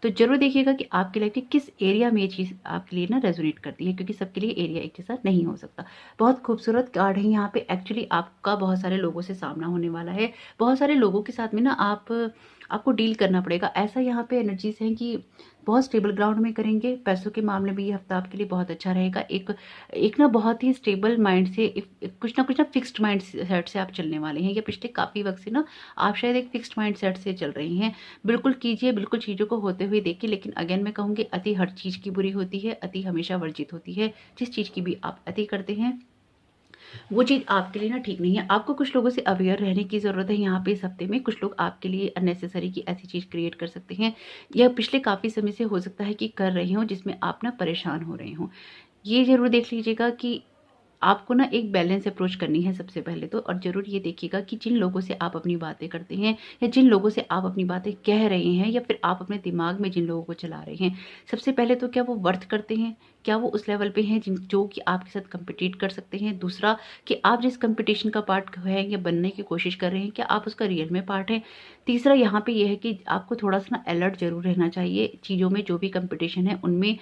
तो जरूर देखिएगा कि आपकी लाइफ के किस एरिया में ये चीज़ आपके लिए ना रेजोनेट करती है, क्योंकि सबके लिए एरिया एक जैसा नहीं हो सकता। बहुत खूबसूरत कार्ड है यहाँ पे। एक्चुअली आपका बहुत सारे लोगों से सामना होने वाला है, बहुत सारे लोगों के साथ में ना आपको डील करना पड़ेगा। ऐसा यहाँ पे एनर्जीज हैं कि बहुत स्टेबल ग्राउंड में करेंगे। पैसों के मामले में ये हफ्ता आपके लिए बहुत अच्छा रहेगा। एक ना बहुत ही स्टेबल माइंड से, कुछ ना फिक्स्ड माइंड सेट से आप चलने वाले हैं, या पिछले काफ़ी वक्त से ना आप शायद एक फिक्स्ड माइंड सेट से चल रही हैं। बिल्कुल कीजिए, बिल्कुल चीज़ों को होते हुए देखिए। लेकिन अगेन मैं कहूँगी, अति हर चीज़ की बुरी होती है, अति हमेशा वर्जित होती है। जिस चीज़ की भी आप अति करते हैं वो चीज़ आपके लिए ना ठीक नहीं है। आपको कुछ लोगों से अवेयर रहने की ज़रूरत है यहाँ पे इस हफ्ते में। कुछ लोग आपके लिए अननेसेसरी की ऐसी चीज़ क्रिएट कर सकते हैं, या पिछले काफ़ी समय से हो सकता है कि कर रहे हों, जिसमें आप ना परेशान हो रहे हों। ये ज़रूर देख लीजिएगा कि आपको ना एक बैलेंस अप्रोच करनी है सबसे पहले तो। और ज़रूर ये देखिएगा कि जिन लोगों से आप अपनी बातें करते हैं, या जिन लोगों से आप अपनी बातें कह रहे हैं, या फिर आप अपने दिमाग में जिन लोगों को चला रहे हैं, सबसे पहले तो क्या वो वर्थ करते हैं, क्या वो उस लेवल पे हैं जो कि आपके साथ कम्पिटिट कर सकते हैं। दूसरा, कि आप जिस कम्पिटिशन का पार्ट हैं या बनने की कोशिश कर रहे हैं, क्या आप उसका रियल में पार्ट हैं। तीसरा यहाँ पे यह है कि आपको थोड़ा सा ना अलर्ट जरूर रहना चाहिए चीज़ों में। जो भी कम्पिटिशन है उनमें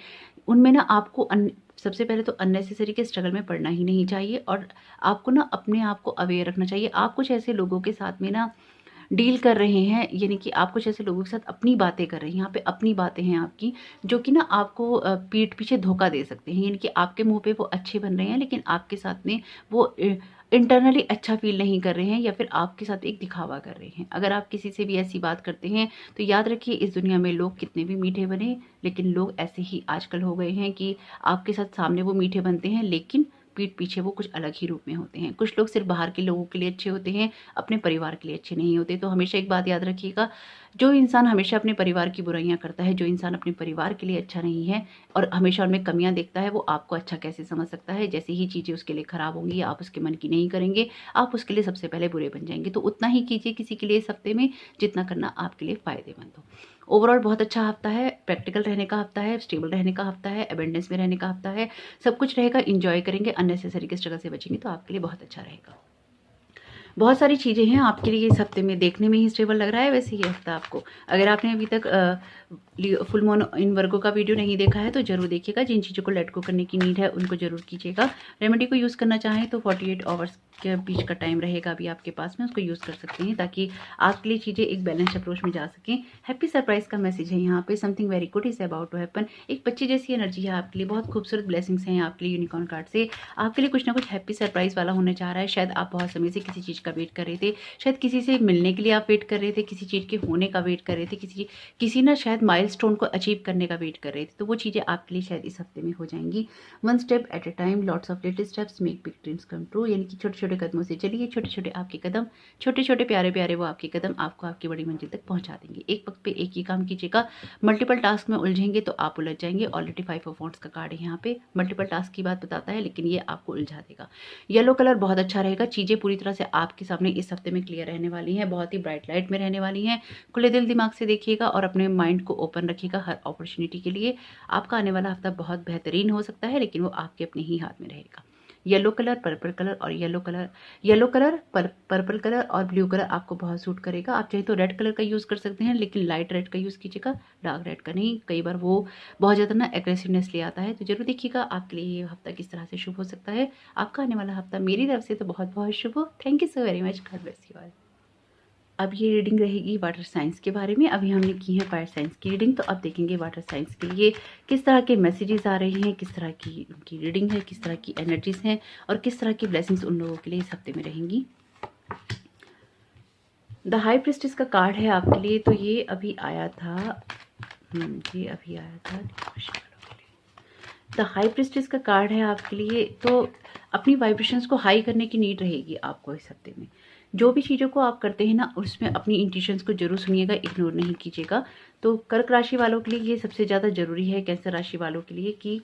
उनमें ना आपको सबसे पहले तो अननेसेसरी के स्ट्रगल में पड़ना ही नहीं चाहिए, और आपको ना अपने आप को अवेयर रखना चाहिए। आप कुछ ऐसे लोगों के साथ में ना डील कर रहे हैं, यानी कि आप कुछ ऐसे लोगों के साथ अपनी बातें कर रहे हैं। यहाँ पे अपनी बातें हैं आपकी, जो कि ना आपको पीठ पीछे धोखा दे सकते हैं। यानी कि आपके मुंह पे वो अच्छे बन रहे हैं, लेकिन आपके साथ में वो इंटरनली अच्छा फील नहीं कर रहे हैं, या फिर आपके साथ एक दिखावा कर रहे हैं। अगर आप किसी से भी ऐसी बात करते हैं तो याद रखिए, इस दुनिया में लोग कितने भी मीठे बने, लेकिन लोग ऐसे ही आजकल हो गए हैं कि आपके साथ सामने वो मीठे बनते हैं, लेकिन पीठ पीछे वो कुछ अलग ही रूप में होते हैं। कुछ लोग सिर्फ बाहर के लोगों के लिए अच्छे होते हैं, अपने परिवार के लिए अच्छे नहीं होते। तो हमेशा एक बात याद रखिएगा, जो इंसान हमेशा अपने परिवार की बुराइयां करता है, जो इंसान अपने परिवार के लिए अच्छा नहीं है और हमेशा उनमें कमियां देखता है, वो आपको अच्छा कैसे समझ सकता है। जैसे ही चीज़ें उसके लिए खराब होंगी, आप उसके मन की नहीं करेंगे, आप उसके लिए सबसे पहले बुरे बन जाएंगे। तो उतना ही कीजिए किसी के लिए इस हफ्ते में, जितना करना आपके लिए फ़ायदेमंद हो। ओवरऑल बहुत अच्छा हफ्ता है, प्रैक्टिकल रहने का हफ्ता है, स्टेबल रहने का हफ्ता है, अबेंडेंस में रहने का हफ्ता है। सब कुछ रहेगा, इंजॉय करेंगे, अननेसेसरी के स्ट्रगल से बचेंगे, तो आपके लिए बहुत अच्छा रहेगा। बहुत सारी चीज़ें हैं आपके लिए इस हफ्ते में। देखने में ही स्टेबल लग रहा है वैसे ये हफ्ता आपको। अगर आपने अभी तक फुल मून इन वर्गों का वीडियो नहीं देखा है तो जरूर देखिएगा। जिन चीज़ों को लेट गो करने की नीड है उनको जरूर कीजिएगा। रेमेडी को यूज़ करना चाहें तो 48 आवर्स के बीच का टाइम रहेगा अभी आपके पास में, उसको यूज़ कर सकते हैं, ताकि आपके लिए चीज़ें एक बैलेंस अप्रोच में जा सकें। हैप्पी सरप्राइज का मैसेज है यहाँ पे, something very good is about to happen. एक बच्चे जैसी एनर्जी है आपके लिए, बहुत खूबसूरत ब्लेसिंग्स हैं आपके लिए यूनिकॉर्न कार्ड से। आपके लिए कुछ ना कुछ हैप्पी सरप्राइज वाला होने जा रहा है। शायद आप बहुत समय से किसी चीज़ का वेट कर रहे थे, शायद किसी से मिलने के लिए आप वेट कर रहे थे, किसी चीज़ के होने का वेट कर रहे थे, किसी ना शायद माइलस्टोन को अचीव करने का वेट कर रहे थे। तो वो चीज़ें आपके लिए शायद इस हफ्ते में हो जाएंगी। One step at a time, lots of little steps make big dreams come true. यानी कि छोटे छोटे कदमों से चलिए, छोटे छोटे आपके कदम, छोटे छोटे प्यारे प्यारे वो आपके कदम आपको आपकी बड़ी मंजिल तक पहुंचा देंगे। एक वक्त पे एक ही काम कीजिएगा। मल्टीपल टास्क में उलझेंगे तो आप उलझ जाएंगे। ऑलरेडी 5 ऑफ वांड्स का कार्ड है यहाँ पे, मल्टीपल टास्क की बात बताता है, लेकिन ये आपको उलझा देगा। येलो कलर बहुत अच्छा रहेगा। चीज़ें पूरी तरह से आपके सामने इस हफ्ते में क्लियर रहने वाली हैं, बहुत ही ब्राइट लाइट में रहने वाली हैं। खुले दिल दिमाग से देखिएगा और अपने माइंड को ओपन रखिएगा हर अपॉर्चुनिटी के लिए। आपका आने वाला हफ्ता बहुत बेहतरीन हो सकता है, लेकिन वो आपके अपने ही हाथ में रहेगा। येलो कलर, पर्पल कलर और पर्पल कलर और ब्लू कलर आपको बहुत सूट करेगा। आप चाहे तो रेड कलर का यूज़ कर सकते हैं, लेकिन लाइट रेड का यूज़ कीजिएगा, डार्क रेड का नहीं। कई बार वो बहुत ज़्यादा ना एग्रेसिवनेस ले आता है। तो जरूर देखिएगा आपके लिए ये हफ्ता किस तरह से शुभ हो सकता है। आपका आने वाला हफ्ता मेरी तरफ से तो बहुत बहुत शुभ हो। Thank you so very much, God bless you all. अब ये रीडिंग रहेगी वाटर साइंस के बारे में। अभी हमने की है फायर साइंस की रीडिंग, तो अब देखेंगे वाटर साइंस के लिए किस तरह के मैसेजेस आ रहे हैं, किस तरह की उनकी रीडिंग है, किस तरह की एनर्जीज हैं और किस तरह की ब्लेसिंग्स उन लोगों के लिए इस हफ्ते में रहेंगी। द हाई प्रिस्टेस का कार्ड है आपके लिए। तो ये अभी आया था, ये अभी आया था। द हाई प्रिस्टेस का कार्ड है आपके लिए, तो अपनी वाइब्रेशंस को हाई करने की नीड रहेगी आपको इस हफ्ते में। जो भी चीज़ों को आप करते हैं ना, उसमें अपनी इंट्यूशंस को जरूर सुनिएगा, इग्नोर नहीं कीजिएगा। तो कर्क राशि वालों के लिए ये सबसे ज़्यादा ज़रूरी है, कैंसर राशि वालों के लिए, कि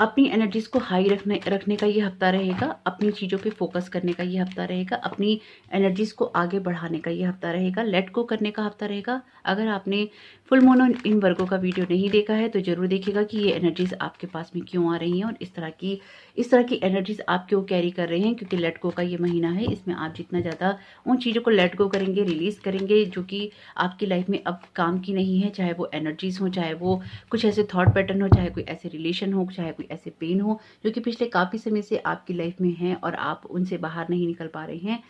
अपनी एनर्जीज को हाई रखने का ये हफ्ता रहेगा, अपनी चीज़ों पे फोकस करने का ये हफ्ता रहेगा, अपनी एनर्जीज को आगे बढ़ाने का ये हफ्ता रहेगा, लेट गो करने का हफ्ता रहेगा। अगर आपने फुल मून इन वर्गों का वीडियो नहीं देखा है तो जरूर देखिएगा कि ये एनर्जीज आपके पास में क्यों आ रही हैं और इस तरह की एनर्जीज आप क्यों कैरी कर रहे हैं, क्योंकि लेट गो का ये महीना है। इसमें आप जितना ज़्यादा उन चीज़ों को लेट गो करेंगे, रिलीज करेंगे जो कि आपकी लाइफ में अब काम की नहीं है, चाहे वो एनर्जीज हो, चाहे वो कुछ ऐसे थॉट पैटर्न हो, चाहे कोई ऐसे रिलेशन हो, चाहे कोई ऐसे पेन हो जो कि पिछले काफ़ी समय से आपकी लाइफ में हैं और आप उनसे बाहर नहीं निकल पा रहे हैं,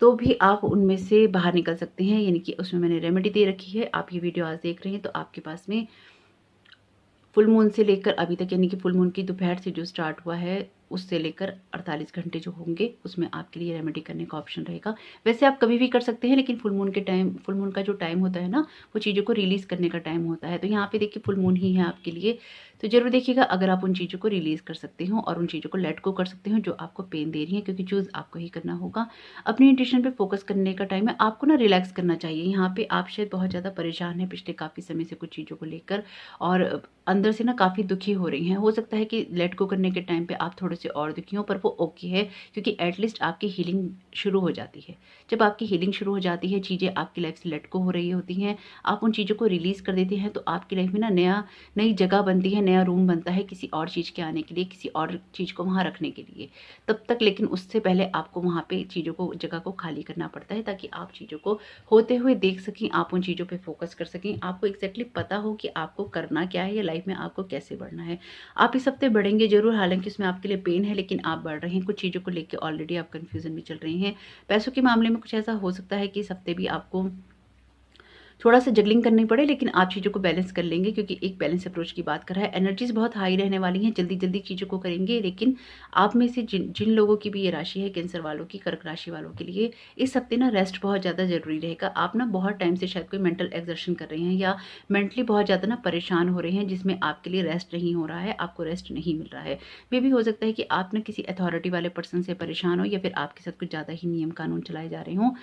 तो भी आप उनमें से बाहर निकल सकते हैं। यानी कि उसमें मैंने रेमेडी दे रखी है। आप ये वीडियो आज देख रहे हैं तो आपके पास में फुल मून से लेकर अभी तक, यानी कि फुल मून की दोपहर से जो स्टार्ट हुआ है उससे लेकर 48 घंटे जो होंगे उसमें आपके लिए रेमेडी करने का ऑप्शन रहेगा। वैसे आप कभी भी कर सकते हैं, लेकिन फुल मून का जो टाइम होता है ना, वो चीज़ों को रिलीज़ करने का टाइम होता है। तो यहाँ पे देखिए फुल मून ही है आपके लिए, तो जरूर देखिएगा अगर आप उन चीज़ों को रिलीज़ कर सकते हो और उन चीज़ों को लेट गो कर सकते हो जो आपको पेन दे रही हैं, क्योंकि चूज़ आपको ही करना होगा। अपनी इंट्यूशन पे फोकस करने का टाइम है, आपको ना रिलैक्स करना चाहिए। यहाँ पे आप शायद बहुत ज़्यादा परेशान हैं पिछले काफ़ी समय से कुछ चीज़ों को लेकर, और अंदर से ना काफ़ी दुखी हो रही हैं। हो सकता है कि लेट गो करने के टाइम पे आप थोड़े से और दुखी हों, पर वो ओके है, क्योंकि एटलीस्ट आपकी हीलिंग शुरू हो जाती है। जब आपकी हीलिंग शुरू हो जाती है, चीज़ें आपकी लाइफ से लेट गो हो रही होती हैं, आप उन चीज़ों को रिलीज़ कर देते हैं, तो आपकी लाइफ में ना नई जगह बनती है, नया रूम बनता है किसी और चीज़ के आने के लिए, किसी और चीज़ को वहाँ रखने के लिए। तब तक लेकिन उससे पहले आपको वहाँ पे चीज़ों को, जगह को खाली करना पड़ता है, ताकि आप चीज़ों को होते हुए देख सकें, आप उन चीज़ों पे फोकस कर सकें, आपको एग्जैक्टली पता हो कि आपको करना क्या है या लाइफ में आपको कैसे बढ़ना है। आप इस हफ्ते बढ़ेंगे जरूर, हालांकि इसमें आपके लिए पेन है, लेकिन आप बढ़ रहे हैं। कुछ चीज़ों को लेकर ऑलरेडी आप कन्फ्यूजन में चल रहे हैं। पैसों के मामले में कुछ ऐसा हो सकता है कि इस हफ्ते भी आपको थोड़ा सा जगलिंग करनी पड़े, लेकिन आप चीज़ों को बैलेंस कर लेंगे, क्योंकि एक बैलेंस अप्रोच की बात कर रहा है। एनर्जीज बहुत हाई रहने वाली हैं, जल्दी जल्दी चीज़ों को करेंगे, लेकिन आप में से जिन लोगों की भी ये राशि है, कैंसर वालों की, कर्क राशि वालों के लिए इस हफ्ते ना रेस्ट बहुत ज़्यादा जरूरी रहेगा। आप ना बहुत टाइम से शायद कोई मेंटल एक्सर्शन कर रहे हैं या मेंटली बहुत ज़्यादा ना परेशान हो रहे हैं, जिसमें आपके लिए रेस्ट नहीं हो रहा है, आपको रेस्ट नहीं मिल रहा है। मे भी हो सकता है कि आप ना किसी अथॉरिटी वाले पर्सन से परेशान हो, या फिर आपके साथ कुछ ज़्यादा ही नियम कानून चलाए जा रहे हों।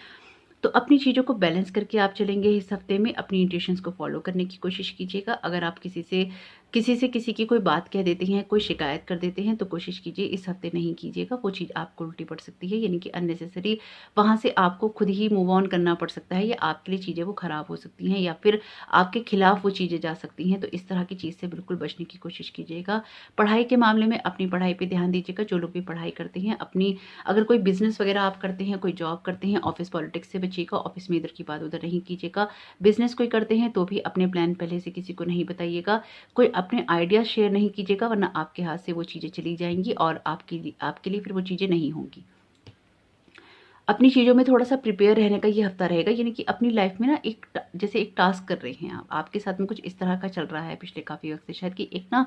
तो अपनी चीज़ों को बैलेंस करके आप चलेंगे इस हफ्ते में। अपनी इंट्यूशंस को फॉलो करने की कोशिश कीजिएगा। अगर आप किसी की कोई बात कह देते हैं, कोई शिकायत कर देते हैं, तो कोशिश कीजिए इस हफ्ते नहीं कीजिएगा, वो चीज़ आपको उल्टी पड़ सकती है, यानी कि अननेसेसरी वहाँ से आपको खुद ही मूव ऑन करना पड़ सकता है, या आपके लिए चीज़ें वो ख़राब हो सकती हैं, या फिर आपके खिलाफ वो चीज़ें जा सकती हैं। तो इस तरह की चीज़ से बिल्कुल बचने की कोशिश कीजिएगा। पढ़ाई के मामले में अपनी पढ़ाई पर ध्यान दीजिएगा। जो लोग भी पढ़ाई करते हैं, अपनी अगर कोई बिजनेस वगैरह आप करते हैं, कोई जॉब करते हैं, ऑफिस पॉलिटिक्स से बचिएगा। ऑफिस में इधर की बात उधर नहीं कीजिएगा। बिजनेस कोई करते हैं तो भी अपने प्लान पहले से किसी को नहीं बताइएगा। कोई अपने आइडिया शेयर नहीं कीजिएगा, वरना आपके हाथ से वो चीज़ें चली जाएंगी और आपके लिए फिर वो चीज़ें नहीं होंगी। अपनी चीज़ों में थोड़ा सा प्रिपेयर रहने का ये हफ्ता रहेगा, यानी कि अपनी लाइफ में ना जैसे एक टास्क कर रहे हैं आप, आपके साथ में कुछ इस तरह का चल रहा है पिछले काफ़ी वक्त से शायद, कि एक ना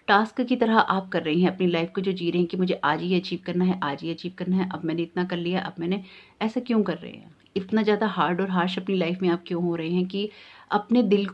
टास्क की तरह आप कर रहे हैं अपनी लाइफ को, जो जी रहे हैं कि मुझे आज ही अचीव करना है, आज ही अचीव करना है, अब मैंने इतना कर लिया, अब मैंने ऐसा क्यों कर रहे हैं, इतना ज़्यादा हार्ड और हार्श अपनी लाइफ में आप क्यों हो रहे हैं, कि अपने दिल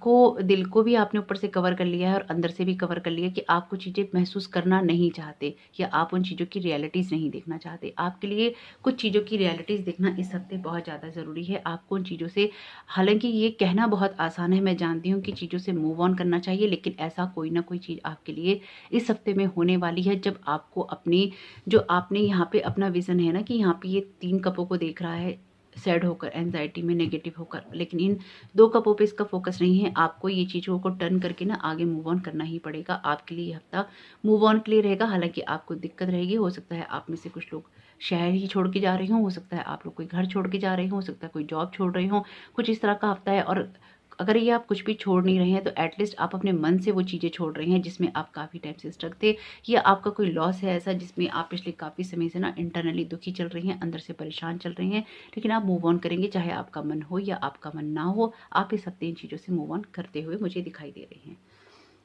को भी आपने ऊपर से कवर कर लिया है और अंदर से भी कवर कर लिया, कि आप कुछ चीज़ें महसूस करना नहीं चाहते, या आप उन चीज़ों की रियलिटीज़ नहीं देखना चाहते। आपके लिए कुछ चीज़ों की रियलिटीज़ देखना इस हफ्ते बहुत ज़्यादा ज़रूरी है। आपको उन चीज़ों से, हालांकि ये कहना बहुत आसान है, मैं जानती हूँ कि चीज़ों से मूव ऑन करना चाहिए, लेकिन ऐसा कोई ना कोई चीज़ आपके लिए इस हफ्ते में होने वाली है, जब आपको अपनी, जो आपने यहाँ पे अपना विज़न है ना, कि यहाँ पे ये 3 कपों को देख रहा है, सैड होकर, एंजाइटी में, नेगेटिव होकर, लेकिन इन 2 कपों पे इसका फोकस नहीं है। आपको ये चीज़ों को टर्न करके ना आगे मूव ऑन करना ही पड़ेगा। आपके लिए ये हफ्ता मूव ऑन के लिए रहेगा। हालांकि आपको दिक्कत रहेगी, हो सकता है आप में से कुछ लोग शहर ही छोड़ के जा रहे हो सकता है आप लोग कोई घर छोड़ के जा रहे हो सकता है कोई जॉब छोड़ रहे हो, कुछ इस तरह का हफ्ता है। और अगर ये आप कुछ भी छोड़ नहीं रहे हैं, तो एटलीस्ट आप अपने मन से वो चीज़ें छोड़ रहे हैं जिसमें आप काफ़ी टाइम से स्टक थे, या आपका कोई लॉस है ऐसा जिसमें आप पिछले काफ़ी समय से ना इंटरनली दुखी चल रही हैं, अंदर से परेशान चल रही हैं, लेकिन आप मूव ऑन करेंगे, चाहे आपका मन हो या आपका मन ना हो। आप इस हफ्ते इन चीज़ों से मूव ऑन करते हुए मुझे दिखाई दे रहे हैं।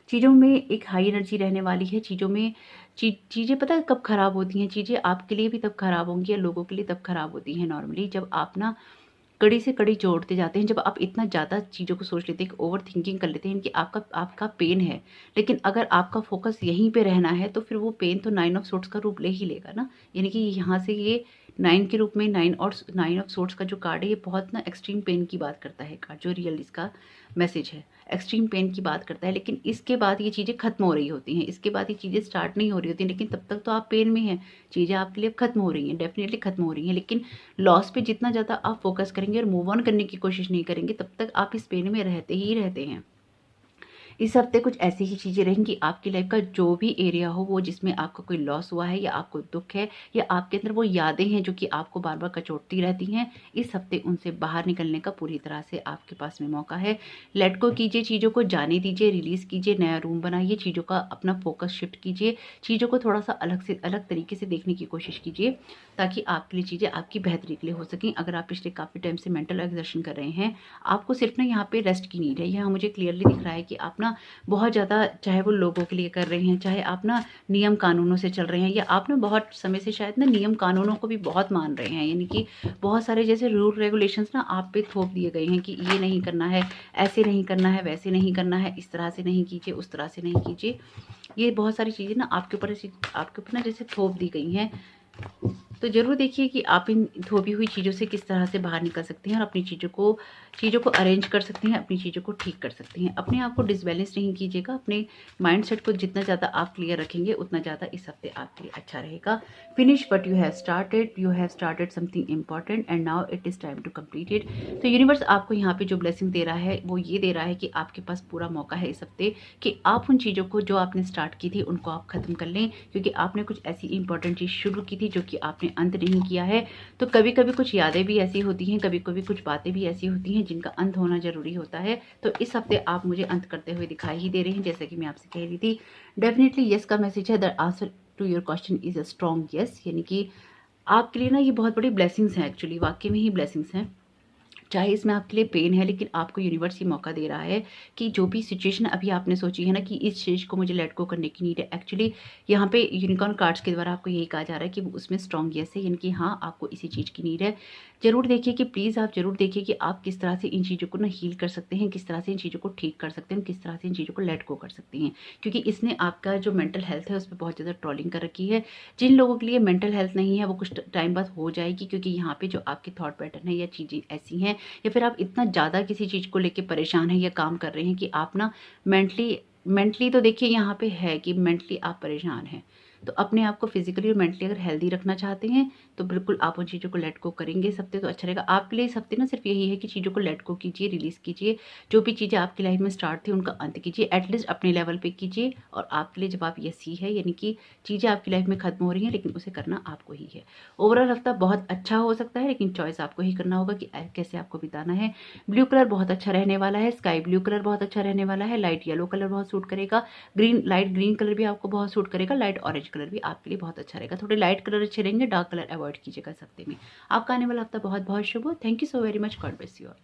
चीज़ों में एक हाई एनर्जी रहने वाली है। चीज़ों में चीज़ें पता है कब खराब होती हैं, चीज़ें आपके लिए भी तब खराब होंगी या लोगों के लिए तब खराब होती हैं नॉर्मली, जब आप ना कड़ी से कड़ी जोड़ते जाते हैं। जब आप इतना ज़्यादा चीज़ों को सोच लेते हैं, ओवर थिंकिंग कर लेते हैं कि आपका पेन है, लेकिन अगर आपका फोकस यहीं पे रहना है तो फिर वो पेन तो 9 ऑफ सोर्ट्स का रूप ले ही लेगा ना। यानी कि यहाँ से ये 9 के रूप में 9 ऑफ सोर्ट्स का जो कार्ड है, ये बहुत ना एक्सट्रीम पेन की बात करता है कार्ड, जो रियल इसका मैसेज है एक्सट्रीम पेन की बात करता है। लेकिन इसके बाद ये चीज़ें खत्म हो रही होती हैं, इसके बाद ये चीज़ें स्टार्ट नहीं हो रही होती, लेकिन तब तक तो आप पेन में हैं। चीज़ें आपके लिए खत्म हो रही हैं, डेफिनेटली खत्म हो रही हैं, लेकिन लॉस पे जितना ज़्यादा आप फोकस करेंगे और मूव ऑन करने की कोशिश नहीं करेंगे, तब तक आप इस पेन में रहते ही रहते हैं। इस हफ्ते कुछ ऐसी ही चीज़ें रहेंगी आपकी लाइफ का जो भी एरिया हो, वो जिसमें आपका कोई लॉस हुआ है या आपको दुख है या आपके अंदर वो यादें हैं जो कि आपको बार बार कचोटती रहती हैं, इस हफ्ते उनसे बाहर निकलने का पूरी तरह से आपके पास में मौका है। लेट गो कीजिए, चीज़ों को जाने दीजिए, रिलीज़ कीजिए, नया रूम बनाइए, चीज़ों का अपना फोकस शिफ्ट कीजिए, चीज़ों को थोड़ा सा अलग तरीके से देखने की कोशिश कीजिए, ताकि आपके लिए चीज़ें आपकी बेहतरी के लिए हो सकें। अगर आप पिछले काफ़ी टाइम से मेंटल एग्जर्शन कर रहे हैं, आपको सिर्फ ना यहाँ पे रेस्ट की नीड है। यहाँ मुझे क्लियरली दिख रहा है कि आप ना बहुत ज़्यादा, चाहे वो लोगों के लिए कर रहे हैं, चाहे आप ना नियम कानूनों से चल रहे हैं, या आप ना बहुत समय से शायद ना नियम कानूनों को भी बहुत मान रहे हैं। यानी कि बहुत सारे जैसे रूल रेगुलेशंस ना आप पे थोप दिए गए हैं कि ये नहीं करना है, ऐसे नहीं करना है, वैसे नहीं करना है, इस तरह से नहीं कीजिए, उस तरह से नहीं कीजिए। ये बहुत सारी चीज़ें ना आपके ऊपर ना जैसे थोप दी गई हैं। तो ज़रूर देखिए कि आप इन थोपी हुई चीज़ों से किस तरह से बाहर निकल सकते हैं और अपनी चीज़ों को अरेंज कर सकते हैं, अपनी चीज़ों को ठीक कर सकते हैं। अपने आप को डिसबैलेंस नहीं कीजिएगा। अपने माइंडसेट को जितना ज़्यादा आप क्लियर रखेंगे, उतना ज़्यादा इस हफ्ते आपके लिए अच्छा रहेगा। Finish what you have started something important and now it is time to complete it. तो यूनिवर्स आपको यहाँ पे जो ब्लेसिंग दे रहा है, वो ये दे रहा है कि आपके पास पूरा मौका है इस हफ्ते कि आप उन चीज़ों को जो आपने स्टार्ट की थी, उनको आप ख़त्म कर लें, क्योंकि आपने कुछ ऐसी इंपॉर्टेंट चीज़ शुरू की थी जो कि आपने अंत नहीं किया है। तो कभी कभी कुछ यादें भी ऐसी होती हैं, कभी कभी कुछ बातें भी ऐसी होती हैं जिनका अंत होना जरूरी होता है। तो इस हफ्ते आप मुझे अंत करते हुए दिखाई ही दे रहे हैं, जैसे कि मैं आपसे कह रही थी। डेफिनेटली यस का मैसेज है। The answer to your question is a strong yes. यानी कि आपके लिए ना ये बहुत बड़ी ब्लेसिंग्स हैं, एक्चुअली वाकई में ही ब्लेसिंग्स हैं। चाहे इसमें आपके लिए पेन है, लेकिन आपको यूनिवर्स ये मौका दे रहा है कि जो भी सिचुएशन अभी आपने सोची है ना कि इस चीज़ को मुझे लेट गो करने की नीड है, एक्चुअली यहाँ पे यूनिकॉर्न कार्ड्स के द्वारा आपको यही कहा जा रहा है कि उसमें स्ट्रॉन्ग यस है, यानी कि हाँ, आपको इसी चीज़ की नीड है। ज़रूर देखिए कि प्लीज़ आप ज़रूर देखिए कि आप किस तरह से इन चीज़ों को ना हील कर सकते हैं, किस तरह से इन चीज़ों को ठीक कर सकते हैं, किस तरह से इन चीज़ों को लेट गो कर सकते हैं, क्योंकि इसने आपका जो मेंटल हेल्थ है उस पर बहुत ज़्यादा ट्रोलिंग कर रखी है। जिन लोगों के लिए मेंटल हेल्थ नहीं है, वो कुछ टाइम बाद हो जाएगी, क्योंकि यहाँ पे जो आपके थॉट पैटर्न है या चीज़ें ऐसी हैं, या फिर आप इतना ज़्यादा किसी चीज़ को लेके परेशान हैं या काम कर रहे हैं कि आप ना मेंटली तो देखिए यहाँ पे है कि मेंटली आप परेशान हैं। तो अपने आप को फिजिकली और मेंटली अगर हेल्दी रखना चाहते हैं, तो बिल्कुल आप उन चीज़ों को लेट गो करेंगे इस हफ्ते, तो अच्छा रहेगा आपके लिए। इस हफ्ते ना सिर्फ यही है कि चीज़ों को लेट गो कीजिए, रिलीज़ कीजिए। जो भी चीज़ें आपकी लाइफ में स्टार्ट थी, उनका अंत कीजिए, एटलीस्ट अपने लेवल पे कीजिए। और आपके लिए जवाब यस ही है, यानी कि चीज़ें आपकी लाइफ में खत्म हो रही हैं, लेकिन उसे करना आपको ही है। ओवरऑल हफ्ता बहुत अच्छा हो सकता है, लेकिन चॉइस आपको ही करना होगा कि कैसे आपको बिताना है। ब्लू कलर बहुत अच्छा रहने वाला है, स्काई ब्लू कलर बहुत अच्छा रहने वाला है, लाइट येलो कलर बहुत सूट करेगा, लाइट ग्रीन कलर भी आपको बहुत सूट करेगा, लाइट ऑरेंज कलर भी आपके लिए बहुत अच्छा रहेगा। थोड़े लाइट कलर अच्छे रहेंगे, डार्क कलर अवॉइड कीजिएगा इस हफ्ते में। आपका आने वाला हफ्ता बहुत बहुत शुभ हो। Thank you so very much, God bless you all.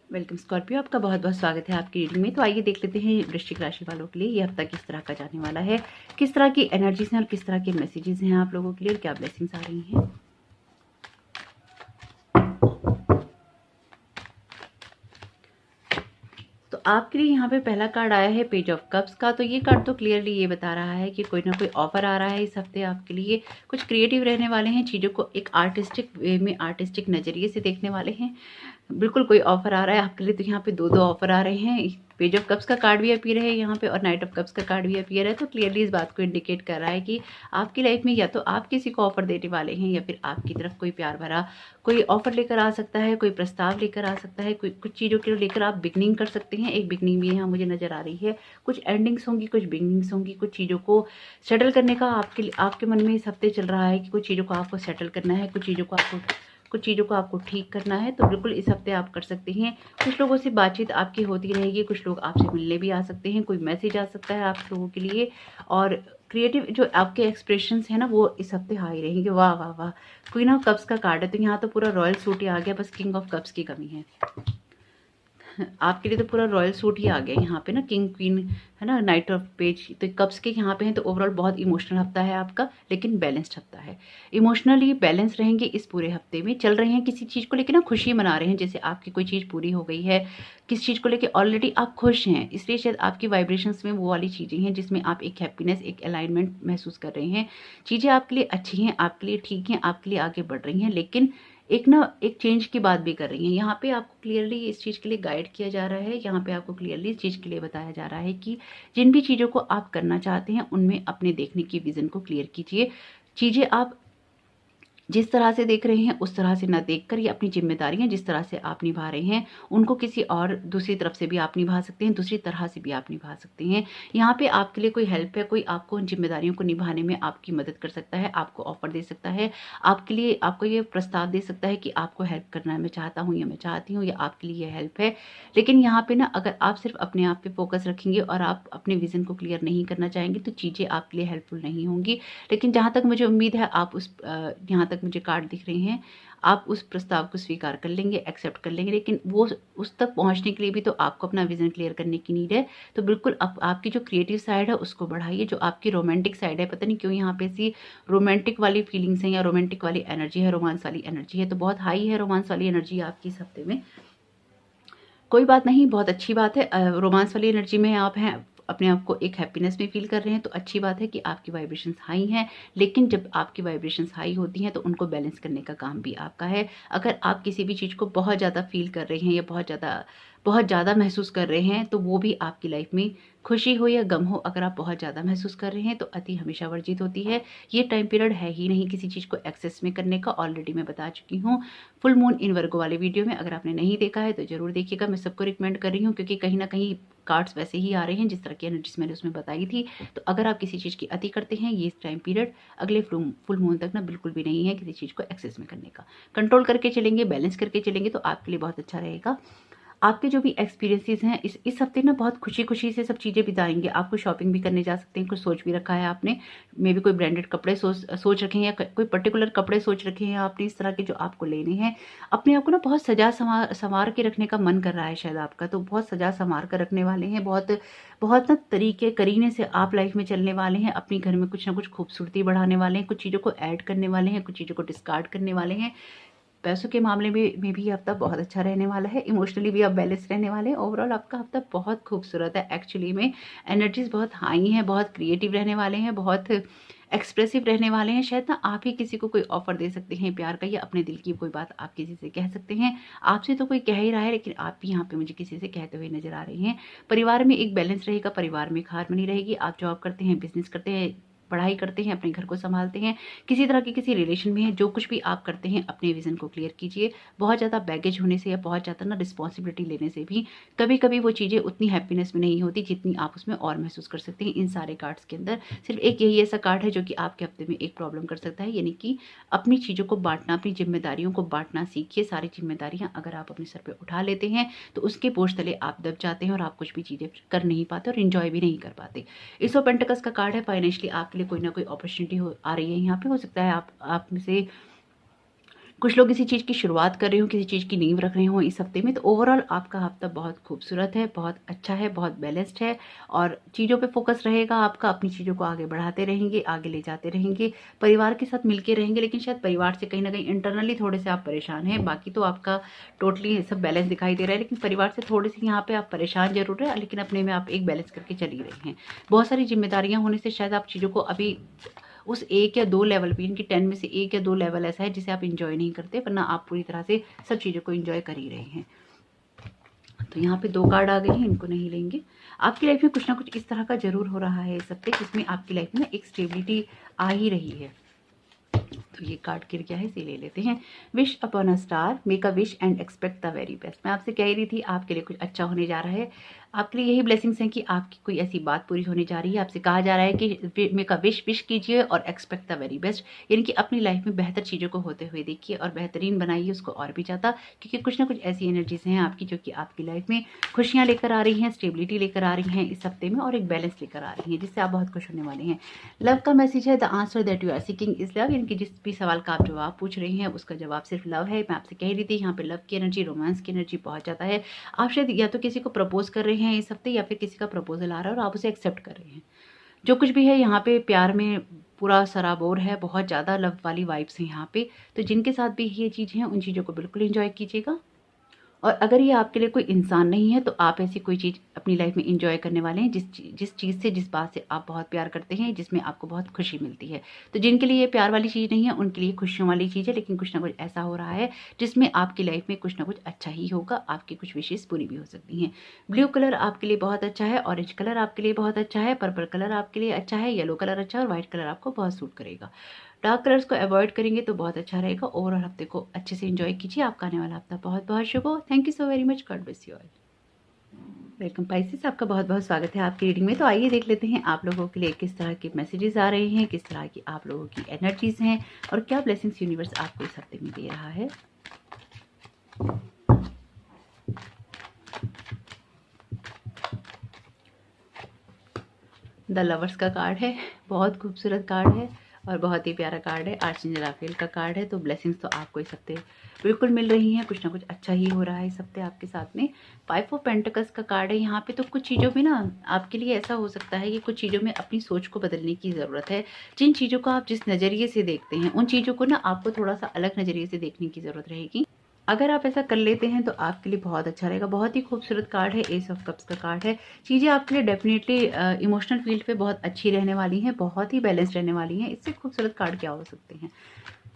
Welcome Scorpio, आपका बहुत बहुत स्वागत है आपकी रीडिंग में। तो आइए देख लेते हैं वृश्चिक राशि वालों के लिए ये हफ्ता किस तरह का जाने वाला है, किस तरह की एनर्जीज हैं और किस तरह के मैसेजेस हैं आप लोगों के लिए, और क्या ब्लेसिंग्स आ रही हैं। तो आपके लिए यहाँ पे पहला कार्ड आया है पेज ऑफ कप्स का। तो ये कार्ड तो क्लियरली ये बता रहा है कि कोई ना कोई ऑफर आ रहा है इस हफ्ते आपके लिए। कुछ क्रिएटिव रहने वाले हैं, चीज़ों को एक आर्टिस्टिक वे में, आर्टिस्टिक नज़रिए से देखने वाले हैं। बिल्कुल कोई ऑफर आ रहा है आपके लिए। तो यहाँ पे दो ऑफर आ रहे हैं। पेज ऑफ कप्स का कार्ड भी अपीयर है यहाँ पे और नाइट ऑफ कप्स का कार्ड भी अपीयर है। तो क्लियरली इस बात को इंडिकेट कर रहा है कि आपकी लाइफ में या तो आप किसी को ऑफर देने वाले हैं, या फिर आपकी तरफ कोई प्यार भरा कोई ऑफर लेकर आ सकता है, कोई प्रस्ताव लेकर आ सकता है, कोई कुछ चीज़ों के लेकर आप बिगनिंग कर सकते हैं। एक बिगनिंग भी यहाँ मुझे नजर आ रही है। कुछ एंडिंग्स होंगी, कुछ बिगनिंग्स होंगी। कुछ चीज़ों को सेटल करने का आपके मन में इस हफ्ते चल रहा है कि कुछ चीज़ों को आपको सेटल करना है, कुछ चीज़ों को आपको ठीक करना है। तो बिल्कुल इस हफ्ते आप कर सकते हैं। कुछ लोगों से बातचीत आपकी होती रहेगी, कुछ लोग आपसे मिलने भी आ सकते हैं, कोई मैसेज आ सकता है आप लोगों के लिए। और क्रिएटिव जो आपके एक्सप्रेशंस हैं ना, वो इस हफ्ते हाई रहेंगे। वाह वाह वाह, क्वीन ऑफ कप्स का कार्ड है। तो यहाँ तो पूरा रॉयल सूट ही आ गया, बस किंग ऑफ कप्स की कमी है। आपके लिए तो पूरा रॉयल सूट ही आ गया यहाँ पे ना, किंग क्वीन है ना, नाइट ऑफ पेज, तो कप्स के यहाँ पे हैं। तो ओवरऑल बहुत इमोशनल हफ्ता है आपका, लेकिन बैलेंस्ड हफ्ता है। इमोशनली बैलेंस रहेंगे इस पूरे हफ्ते में। चल रहे हैं किसी चीज़ को लेकर ना, खुशी मना रहे हैं, जैसे आपकी कोई चीज़ पूरी हो गई है, किस चीज़ को लेकर ऑलरेडी आप खुश हैं, इसलिए शायद आपकी वाइब्रेशंस में वो वाली चीज़ें हैं जिसमें आप एक हैप्पीनेस, एक अलाइनमेंट महसूस कर रहे हैं। चीज़ें आपके लिए अच्छी हैं, आपके लिए ठीक हैं, आपके लिए आगे बढ़ रही हैं, लेकिन एक चेंज की बात भी कर रही हैं। यहाँ पे आपको क्लियरली इस चीज़ के लिए गाइड किया जा रहा है, यहाँ पे आपको क्लियरली इस चीज़ के लिए बताया जा रहा है कि जिन भी चीज़ों को आप करना चाहते हैं उनमें अपने देखने की विज़न को क्लियर कीजिए। चीज़ें आप जिस तरह से देख रहे हैं उस तरह से ना देखकर, ये अपनी जिम्मेदारियां जिस तरह से आप निभा रहे हैं उनको किसी और दूसरी तरफ से भी आप निभा सकते हैं, दूसरी तरह से भी आप निभा सकते हैं। यहाँ पे आपके लिए कोई हेल्प है, कोई आपको उन जिम्मेदारियों को निभाने में आपकी मदद कर सकता है, आपको ऑफर दे सकता है, आपके लिए आपको ये प्रस्ताव दे सकता है कि आपको हेल्प करना मैं चाहता हूँ या मैं चाहती हूँ, या आपके लिए ये हेल्प है। लेकिन यहाँ पे ना अगर आप सिर्फ अपने आप पे फोकस रखेंगे और आप अपने विजन को क्लियर नहीं करना चाहेंगे तो चीज़ें आपके लिए हेल्पफुल नहीं होंगी। लेकिन जहाँ तक मुझे उम्मीद है आप यहाँ तक मुझे कार्ड दिख रही हैं, आप उस प्रस्ताव को स्वीकार कर लेंगे, एक्सेप्ट कर लेंगे। लेकिन वो उस तक पहुंचने के लिए भी तो आपको अपना विजन क्लियर करने की नीड है। तो बिल्कुल आपकी जो क्रिएटिव साइड है उसको बढ़ाइए, जो आपकी रोमांटिक साइड है, पता नहीं क्यों यहाँ पे ऐसी रोमांटिक वाली फीलिंग्स हैं या रोमांटिक वाली एनर्जी है, रोमांस वाली एनर्जी है, तो बहुत हाई है रोमांस वाली एनर्जी आपकी इस हफ्ते में। कोई बात नहीं, बहुत अच्छी बात है। रोमांस वाली एनर्जी में आप हैं, अपने आप को एक हैप्पीनेस में फील कर रहे हैं, तो अच्छी बात है कि आपकी वाइब्रेशंस हाई हैं। लेकिन जब आपकी वाइब्रेशंस हाई होती हैं तो उनको बैलेंस करने का काम भी आपका है। अगर आप किसी भी चीज़ को बहुत ज़्यादा फील कर रहे हैं या बहुत ज़्यादा महसूस कर रहे हैं, तो वो भी आपकी लाइफ में खुशी हो या गम हो, अगर आप बहुत ज़्यादा महसूस कर रहे हैं तो अति हमेशा वर्जित होती है। ये टाइम पीरियड है ही नहीं किसी चीज़ को एक्सेस में करने का, ऑलरेडी मैं बता चुकी हूँ फुल मून इन वर्गो वाले वीडियो में। अगर आपने नहीं देखा है तो ज़रूर देखिएगा, मैं सबको रिकमेंड कर रही हूँ, क्योंकि कहीं ना कहीं कार्ड्स वैसे ही आ रहे हैं जिस तरह की एनर्जीज मैंने उसमें बताई थी। तो अगर आप किसी चीज़ की अति करते हैं, ये टाइम पीरियड अगले फुल मून तक ना बिल्कुल भी नहीं है किसी चीज़ को एक्सेस में करने का। कंट्रोल करके चलेंगे, बैलेंस करके चलेंगे तो आपके लिए बहुत अच्छा रहेगा। आपके जो भी एक्सपीरियंसेस हैं इस हफ्ते ना बहुत खुशी खुशी से सब चीज़ें बिताएंगे। आपको शॉपिंग भी करने जा सकते हैं, कुछ सोच भी रखा है आपने, मे भी कोई ब्रांडेड कपड़े सोच रखे हैं, या कोई पर्टिकुलर कपड़े सोच रखे हैं आपने इस तरह के जो आपको लेने हैं। अपने आप को ना बहुत सजा संवार के रखने का मन कर रहा है शायद आपका, तो बहुत सजा संवार कर रखने वाले हैं, बहुत बहुत ना तरीके करीने से आप लाइफ में चलने वाले हैं। अपने घर में कुछ ना कुछ खूबसूरती बढ़ाने वाले हैं, कुछ चीज़ों को ऐड करने वाले हैं, कुछ चीज़ों को डिस्कार्ड करने वाले हैं। पैसों के मामले में भी हफ्ता बहुत अच्छा रहने वाला है, इमोशनली भी आप बैलेंस रहने वाले हैं। ओवरऑल आपका हफ्ता बहुत खूबसूरत है। एक्चुअली में एनर्जीज बहुत हाई हैं, बहुत क्रिएटिव रहने वाले हैं, बहुत एक्सप्रेसिव रहने वाले हैं। शायद ना आप ही किसी को कोई ऑफर दे सकते हैं प्यार का, या अपने दिल की कोई बात आप किसी से कह सकते हैं। आपसे तो कोई कह ही रहा है, लेकिन आप भी यहाँ पे मुझे किसी से कहते हुए नजर आ रहे हैं। परिवार में एक बैलेंस रहेगा, परिवार में एक हार्मनी रहेगी। आप जॉब करते हैं, बिजनेस करते हैं, पढ़ाई करते हैं, अपने घर को संभालते हैं, किसी तरह की किसी रिलेशन में है, जो कुछ भी आप करते हैं अपने विजन को क्लियर कीजिए। बहुत ज़्यादा बैगेज होने से या बहुत ज़्यादा ना रिस्पॉन्सिबिलिटी लेने से भी कभी कभी वो चीज़ें उतनी हैप्पीनेस में नहीं होती जितनी आप उसमें और महसूस कर सकते हैं। इन सारे कार्ड्स के अंदर सिर्फ एक यही ऐसा कार्ड है जो कि आपके हफ्ते में एक प्रॉब्लम कर सकता है, यानी कि अपनी चीज़ों को बांटना, अपनी जिम्मेदारियों को बांटना सीखिए। सारी जिम्मेदारियाँ अगर आप अपने सर पर उठा लेते हैं तो उसके बोझ तले आप दब जाते हैं और आप कुछ भी चीज़ें कर नहीं पाते और इंजॉय भी नहीं कर पाते। एस ऑफ पेंटिकल्स का कार्ड है, फाइनेंशियली आपके लिए कोई ना कोई अपॉर्चुनिटी आ रही है। यहाँ पे हो सकता है आप में से कुछ लोग किसी चीज़ की शुरुआत कर रहे हो, किसी चीज़ की नींव रख रहे हो इस हफ्ते में। तो ओवरऑल आपका हफ्ता बहुत खूबसूरत है, बहुत अच्छा है, बहुत बैलेंस्ड है, और चीज़ों पे फोकस रहेगा आपका। अपनी चीज़ों को आगे बढ़ाते रहेंगे, आगे ले जाते रहेंगे, परिवार के साथ मिलके रहेंगे। लेकिन शायद परिवार से कहीं ना कहीं इंटरनली थोड़े से आप परेशान हैं, बाकी तो आपका टोटली सब बैलेंस दिखाई दे रहा है। लेकिन परिवार से थोड़े से यहाँ पे आप परेशान जरूर है, लेकिन अपने में आप एक बैलेंस करके चल ही रहे हैं। बहुत सारी जिम्मेदारियाँ होने से शायद आप चीज़ों को अभी उस 1 या 2 लेवल पे, इनकी 10 में से 1 या 2 लेवल ऐसा है जिसे आप इंजॉय नहीं करते, वरना आप पूरी तरह से सब चीज़ों को इंजॉय कर ही रहे हैं। तो यहाँ पे 2 कार्ड आ गए हैं, इनको नहीं लेंगे। आपकी लाइफ में कुछ ना कुछ इस तरह का जरूर हो रहा है इस हफ्ते, जिसमें आपकी लाइफ में एक स्टेबिलिटी आ ही रही है। तो ये कार्ड गिर गया है, इसे ले लेते हैं। Wish upon a star, make a wish and expect the very best. मैं आपसे कह रही थी आपके लिए कुछ अच्छा होने जा रहा है। आपके लिए यही ब्लेसिंग्स हैं कि आपकी कोई ऐसी बात पूरी होने जा रही है। आपसे कहा जा रहा है कि मेक अ विश कीजिए और एक्सपेक्ट द वेरी बेस्ट, यानी कि अपनी लाइफ में बेहतर चीज़ों को होते हुए देखिए और बेहतरीन बनाइए उसको और भी ज़्यादा, क्योंकि कुछ ना कुछ ऐसी एनर्जीज हैं आपकी जो कि आपकी लाइफ में खुशियाँ लेकर आ रही हैं, स्टेबिलिटी लेकर आ रही हैं इस हफ्ते में, और एक बैलेंस लेकर आ रही हैं जिससे आप बहुत खुश होने वाले हैं। लव का मैसेज है, the answer that you are seeking is love, यानी कि जिस भी सवाल का आप जवाब पूछ रही हैं उसका जवाब सिर्फ लव है। मैं आपसे कह रही थी यहाँ पे लव की एनर्जी, रोमांस की एनर्जी बहुत ज़्यादा है। आप शायद या तो किसी को प्रपोज कर रहे हैं इस हफ्ते, या फिर किसी का प्रपोजल आ रहा है और आप उसे एक्सेप्ट कर रहे हैं। जो कुछ भी है यहाँ पे प्यार में पूरा सराबोर है, बहुत ज़्यादा लव वाली वाइब्स हैं यहाँ पे। तो जिनके साथ भी ये चीज़ हैं उन चीज़ों को बिल्कुल एंजॉय कीजिएगा। और अगर ये आपके लिए कोई इंसान नहीं है तो आप ऐसी कोई चीज़ अपनी लाइफ में एंजॉय करने वाले हैं जिस चीज़ से, जिस बात से आप बहुत प्यार करते हैं, जिसमें आपको बहुत खुशी मिलती है। तो जिनके लिए ये प्यार वाली चीज़ नहीं है उनके लिए खुशियों वाली चीज़ है, लेकिन कुछ ना कुछ ऐसा हो रहा है जिसमें आपकी लाइफ में कुछ ना कुछ अच्छा ही होगा, आपकी कुछ विशेष पूरी भी हो सकती हैं। ब्लू कलर आपके लिए बहुत अच्छा है, ऑरेंज कलर आपके लिए बहुत अच्छा है, पर्पल कलर आपके लिए अच्छा है, येलो कलर अच्छा है और व्हाइट कलर आपको बहुत सूट करेगा। डार्क कलर्स को अवॉइड करेंगे तो बहुत अच्छा रहेगा। ओवरऑल हफ्ते को अच्छे से एंजॉय कीजिए। आपका आने वाला हफ्ता बहुत बहुत शुभ हो। Thank you so very much. God bless you all. Welcome Pisces, आपका बहुत बहुत स्वागत है आपकी रीडिंग में। तो आइए देख लेते हैं आप लोगों के लिए किस तरह के मैसेजेस आ रहे हैं, किस तरह की आप लोगों की एनर्जीज हैं और क्या ब्लेसिंग्स यूनिवर्स आपको इस हफ्ते में दे रहा है। द लवर्स का कार्ड है, बहुत खूबसूरत कार्ड है और बहुत ही प्यारा कार्ड है। आर्चेंजल राफेल का कार्ड है। तो ब्लेसिंग्स तो आपको इस हफ्ते बिल्कुल मिल रही हैं, कुछ ना कुछ अच्छा ही हो रहा है इस हफ्ते आपके साथ में। 5 ऑफ पेंटिकल्स का कार्ड है यहाँ पे। तो कुछ चीज़ों में ना आपके लिए ऐसा हो सकता है कि कुछ चीज़ों में अपनी सोच को बदलने की ज़रूरत है। जिन चीज़ों को आप जिस नज़रिए से देखते हैं उन चीज़ों को ना आपको थोड़ा सा अलग नज़रिए से देखने की ज़रूरत रहेगी। अगर आप ऐसा कर लेते हैं तो आपके लिए बहुत अच्छा रहेगा। बहुत ही खूबसूरत कार्ड है, एस ऑफ कप्स का कार्ड है। चीज़ें आपके लिए डेफिनेटली इमोशनल फील्ड पे बहुत अच्छी रहने वाली हैं, बहुत ही बैलेंस रहने वाली हैं। इससे खूबसूरत कार्ड क्या हो सकते हैं।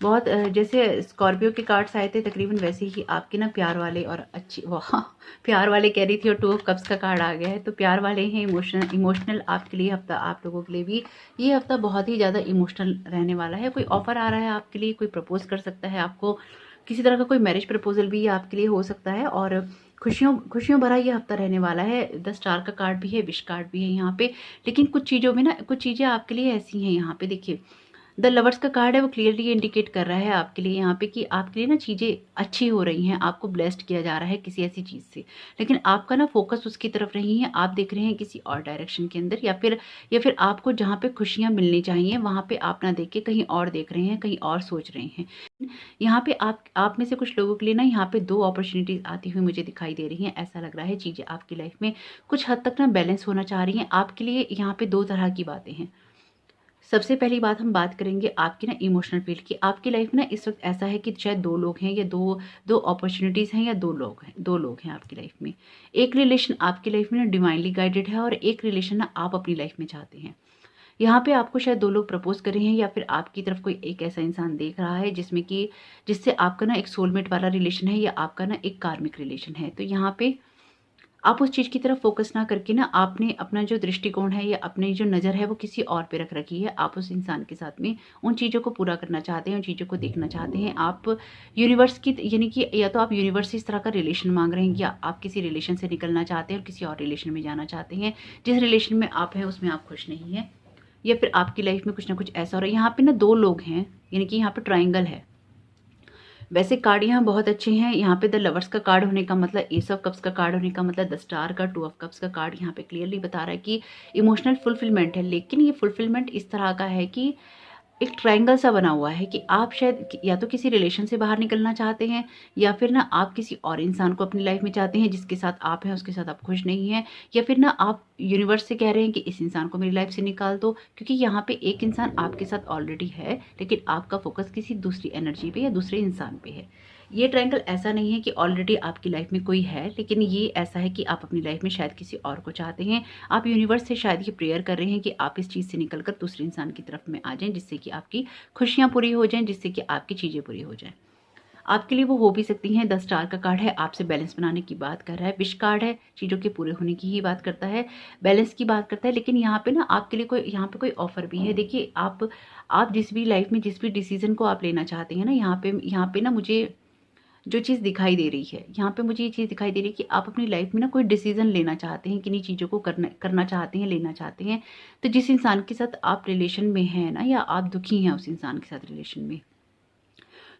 बहुत जैसे स्कॉर्पियो के कार्ड्स आए थे तकरीबन वैसे ही आपके ना प्यार वाले और अच्छी, वाह प्यार वाले कह रही थी और 2 ऑफ कप्स का कार्ड आ गया है। तो प्यार वाले हैं, इमोशनल आपके लिए हफ्ता, आप लोगों के लिए भी ये हफ्ता बहुत ही ज़्यादा इमोशनल रहने वाला है। कोई ऑफर आ रहा है आपके लिए, कोई प्रपोज कर सकता है आपको, किसी तरह का कोई मैरिज प्रपोजल भी आपके लिए हो सकता है और खुशियों भरा ये हफ्ता रहने वाला है। 10 स्टार का कार्ड भी है, विश कार्ड भी है यहाँ पे। लेकिन कुछ चीज़ों में ना कुछ चीज़ें आपके लिए ऐसी हैं यहाँ पे। देखिए द लवर्स का कार्ड है, वो क्लियरली इंडिकेट कर रहा है आपके लिए यहाँ पे कि आपके लिए ना चीज़ें अच्छी हो रही हैं, आपको ब्लेस्ड किया जा रहा है किसी ऐसी चीज़ से। लेकिन आपका ना फोकस उसकी तरफ नहीं है, आप देख रहे हैं किसी और डायरेक्शन के अंदर, या फिर आपको जहाँ पे खुशियाँ मिलनी चाहिए वहाँ पे आप ना देख के कहीं और देख रहे हैं, कहीं और सोच रहे हैं। यहाँ पे आप में से कुछ लोगों के लिए ना यहाँ पे 2 अपॉर्चुनिटीज़ आती हुई मुझे दिखाई दे रही हैं। ऐसा लग रहा है चीज़ें आपकी लाइफ में कुछ हद तक ना बैलेंस होना चाह रही हैं। आपके लिए यहाँ पे 2 तरह की बातें हैं। सबसे पहली बात हम बात करेंगे आपकी ना इमोशनल फील्ड की। आपकी लाइफ में ना इस वक्त ऐसा है कि शायद 2 लोग हैं या दो अपॉर्चुनिटीज़ हैं या 2 लोग हैं आपकी लाइफ में। एक रिलेशन आपकी लाइफ में ना डिवाइनली गाइडेड है और एक रिलेशन ना आप अपनी लाइफ में चाहते हैं। यहाँ पे आपको शायद 2 लोग प्रपोज कर रहे हैं या फिर आपकी तरफ कोई एक ऐसा इंसान देख रहा है जिससे आपका ना एक सोलमेट वाला रिलेशन है या आपका ना एक कार्मिक रिलेशन है। तो यहाँ पे आप उस चीज़ की तरफ फोकस ना करके ना आपने अपना जो दृष्टिकोण है या अपनी जो नज़र है वो किसी और पे रख रखी है। आप उस इंसान के साथ में उन चीज़ों को पूरा करना चाहते हैं, उन चीज़ों को देखना चाहते हैं। आप यूनिवर्स की, यानी कि या तो आप यूनिवर्स से इस तरह का रिलेशन मांग रहे हैं या आप किसी रिलेशन से निकलना चाहते हैं और किसी और रिलेशन में जाना चाहते हैं। जिस रिलेशन में आप हैं उसमें आप खुश नहीं हैं, या फिर आपकी लाइफ में कुछ ना कुछ ऐसा हो रहा है। यहाँ पे ना 2 लोग हैं, यानी कि यहाँ पे ट्राइंगल है। वैसे कार्ड यहाँ बहुत अच्छे हैं। यहाँ पे द लवर्स का कार्ड होने का मतलब, एस ऑफ कप्स का कार्ड होने का मतलब, द स्टार का, 2 ऑफ कप्स का कार्ड यहाँ पे क्लियरली बता रहा है कि इमोशनल फुलफिलमेंट है। लेकिन ये फुलफिलमेंट इस तरह का है कि एक ट्रायंगल सा बना हुआ है कि आप शायद या तो किसी रिलेशन से बाहर निकलना चाहते हैं या फिर ना आप किसी और इंसान को अपनी लाइफ में चाहते हैं जिसके साथ आप हैं उसके साथ आप खुश नहीं हैं, या फिर ना आप यूनिवर्स से कह रहे हैं कि इस इंसान को मेरी लाइफ से निकाल दो, क्योंकि यहाँ पे एक इंसान आपके साथ ऑलरेडी है लेकिन आपका फोकस किसी दूसरी एनर्जी पे या दूसरे इंसान पे है। ये ट्रायंगल ऐसा नहीं है कि ऑलरेडी आपकी लाइफ में कोई है, लेकिन ये ऐसा है कि आप अपनी लाइफ में शायद किसी और को चाहते हैं। आप यूनिवर्स से शायद ये प्रेयर कर रहे हैं कि आप इस चीज़ से निकलकर दूसरे इंसान की तरफ में आ जाएं, जिससे कि आपकी खुशियाँ पूरी हो जाएं, जिससे कि आपकी चीज़ें पूरी हो जाएं। आपके लिए वो हो भी सकती हैं। 10 स्टार का कार्ड है, आपसे बैलेंस बनाने की बात कर रहा है। विश कार्ड है, चीज़ों के पूरे होने की ही बात करता है, बैलेंस की बात करता है। लेकिन यहाँ पे ना आपके लिए यहाँ पे कोई ऑफर भी है। देखिए आप जिस भी लाइफ में जिस भी डिसीजन को आप लेना चाहते हैं ना, यहाँ पे ना मुझे जो चीज़ दिखाई दे रही है, यहाँ पे मुझे ये चीज़ दिखाई दे रही है कि आप अपनी लाइफ में ना कोई डिसीजन लेना चाहते हैं, किन्हीं चीज़ों को करना चाहते हैं, लेना चाहते हैं। तो जिस इंसान के साथ आप रिलेशन में हैं ना, या आप दुखी हैं उस इंसान के साथ रिलेशन में,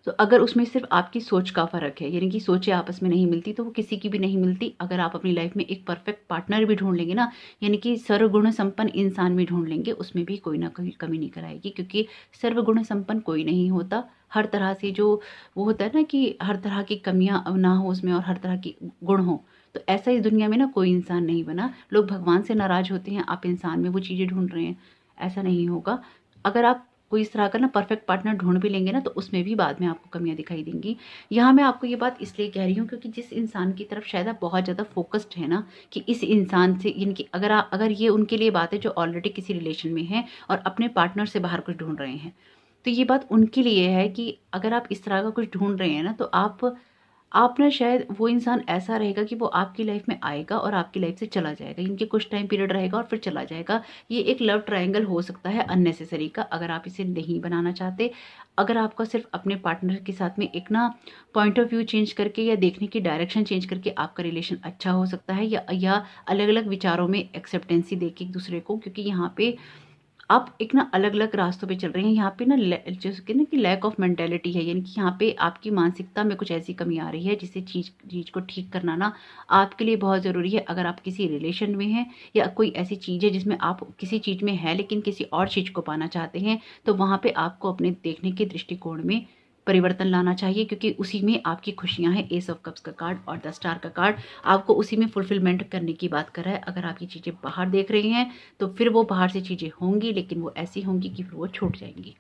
तो अगर उसमें सिर्फ आपकी सोच का फ़र्क है, यानी कि सोचें आपस में नहीं मिलती, तो वो किसी की भी नहीं मिलती। अगर आप अपनी लाइफ में एक परफेक्ट पार्टनर भी ढूंढ लेंगे ना, यानी कि सर्वगुण संपन्न इंसान भी ढूंढ लेंगे, उसमें भी कोई ना कोई कमी निकल आएगी, क्योंकि सर्वगुण संपन्न कोई नहीं होता। हर तरह से जो वो होता है ना कि हर तरह की कमियां ना हो उसमें और हर तरह की गुण हो, तो ऐसा इस दुनिया में ना कोई इंसान नहीं बना। लोग भगवान से नाराज होते हैं, आप इंसान में वो चीज़ें ढूंढ रहे हैं, ऐसा नहीं होगा। अगर आप कोई इस तरह का ना परफेक्ट पार्टनर ढूंढ भी लेंगे ना, तो उसमें भी बाद में आपको कमियां दिखाई देंगी। यहाँ मैं आपको ये बात इसलिए कह रही हूँ क्योंकि जिस इंसान की तरफ शायद आप बहुत ज़्यादा फोकस्ड है ना, कि इस इंसान से, यानी कि अगर ये उनके लिए बात है जो ऑलरेडी किसी रिलेशन में है और अपने पार्टनर से बाहर कुछ ढूंढ रहे हैं, तो ये बात उनके लिए है कि अगर आप इस तरह का कुछ ढूंढ रहे हैं ना, तो आप ना शायद वो इंसान ऐसा रहेगा कि वो आपकी लाइफ में आएगा और आपकी लाइफ से चला जाएगा, इनके कुछ टाइम पीरियड रहेगा और फिर चला जाएगा। ये एक लव ट्रायंगल हो सकता है अननेसेसरी का, अगर आप इसे नहीं बनाना चाहते। अगर आपका सिर्फ अपने पार्टनर के साथ में एक ना पॉइंट ऑफ व्यू चेंज करके या देखने की डायरेक्शन चेंज करके आपका रिलेशन अच्छा हो सकता है, या अलग अलग विचारों में एक्सेप्टेंसी देके एक दूसरे को, क्योंकि यहाँ पे आप एक ना अलग-अलग रास्तों पे चल रहे हैं। यहाँ पे ना जैसे कि ना कि लैक ऑफ मेंटालिटी है, यानी कि यहाँ पे आपकी मानसिकता में कुछ ऐसी कमी आ रही है जिससे चीज़ को ठीक करना ना आपके लिए बहुत ज़रूरी है। अगर आप किसी रिलेशन में हैं या कोई ऐसी चीज़ है जिसमें आप किसी चीज़ में हैं लेकिन किसी और चीज़ को पाना चाहते हैं, तो वहाँ पे आपको अपने देखने के दृष्टिकोण में परिवर्तन लाना चाहिए, क्योंकि उसी में आपकी खुशियाँ हैं। एस ऑफ कप्स का कार्ड और द स्टार का कार्ड आपको उसी में फुलफिलमेंट करने की बात कर रहा है। अगर आप ये चीज़ें बाहर देख रहे हैं, तो फिर वो बाहर से चीज़ें होंगी, लेकिन वो ऐसी होंगी कि फिर वो छूट जाएंगी।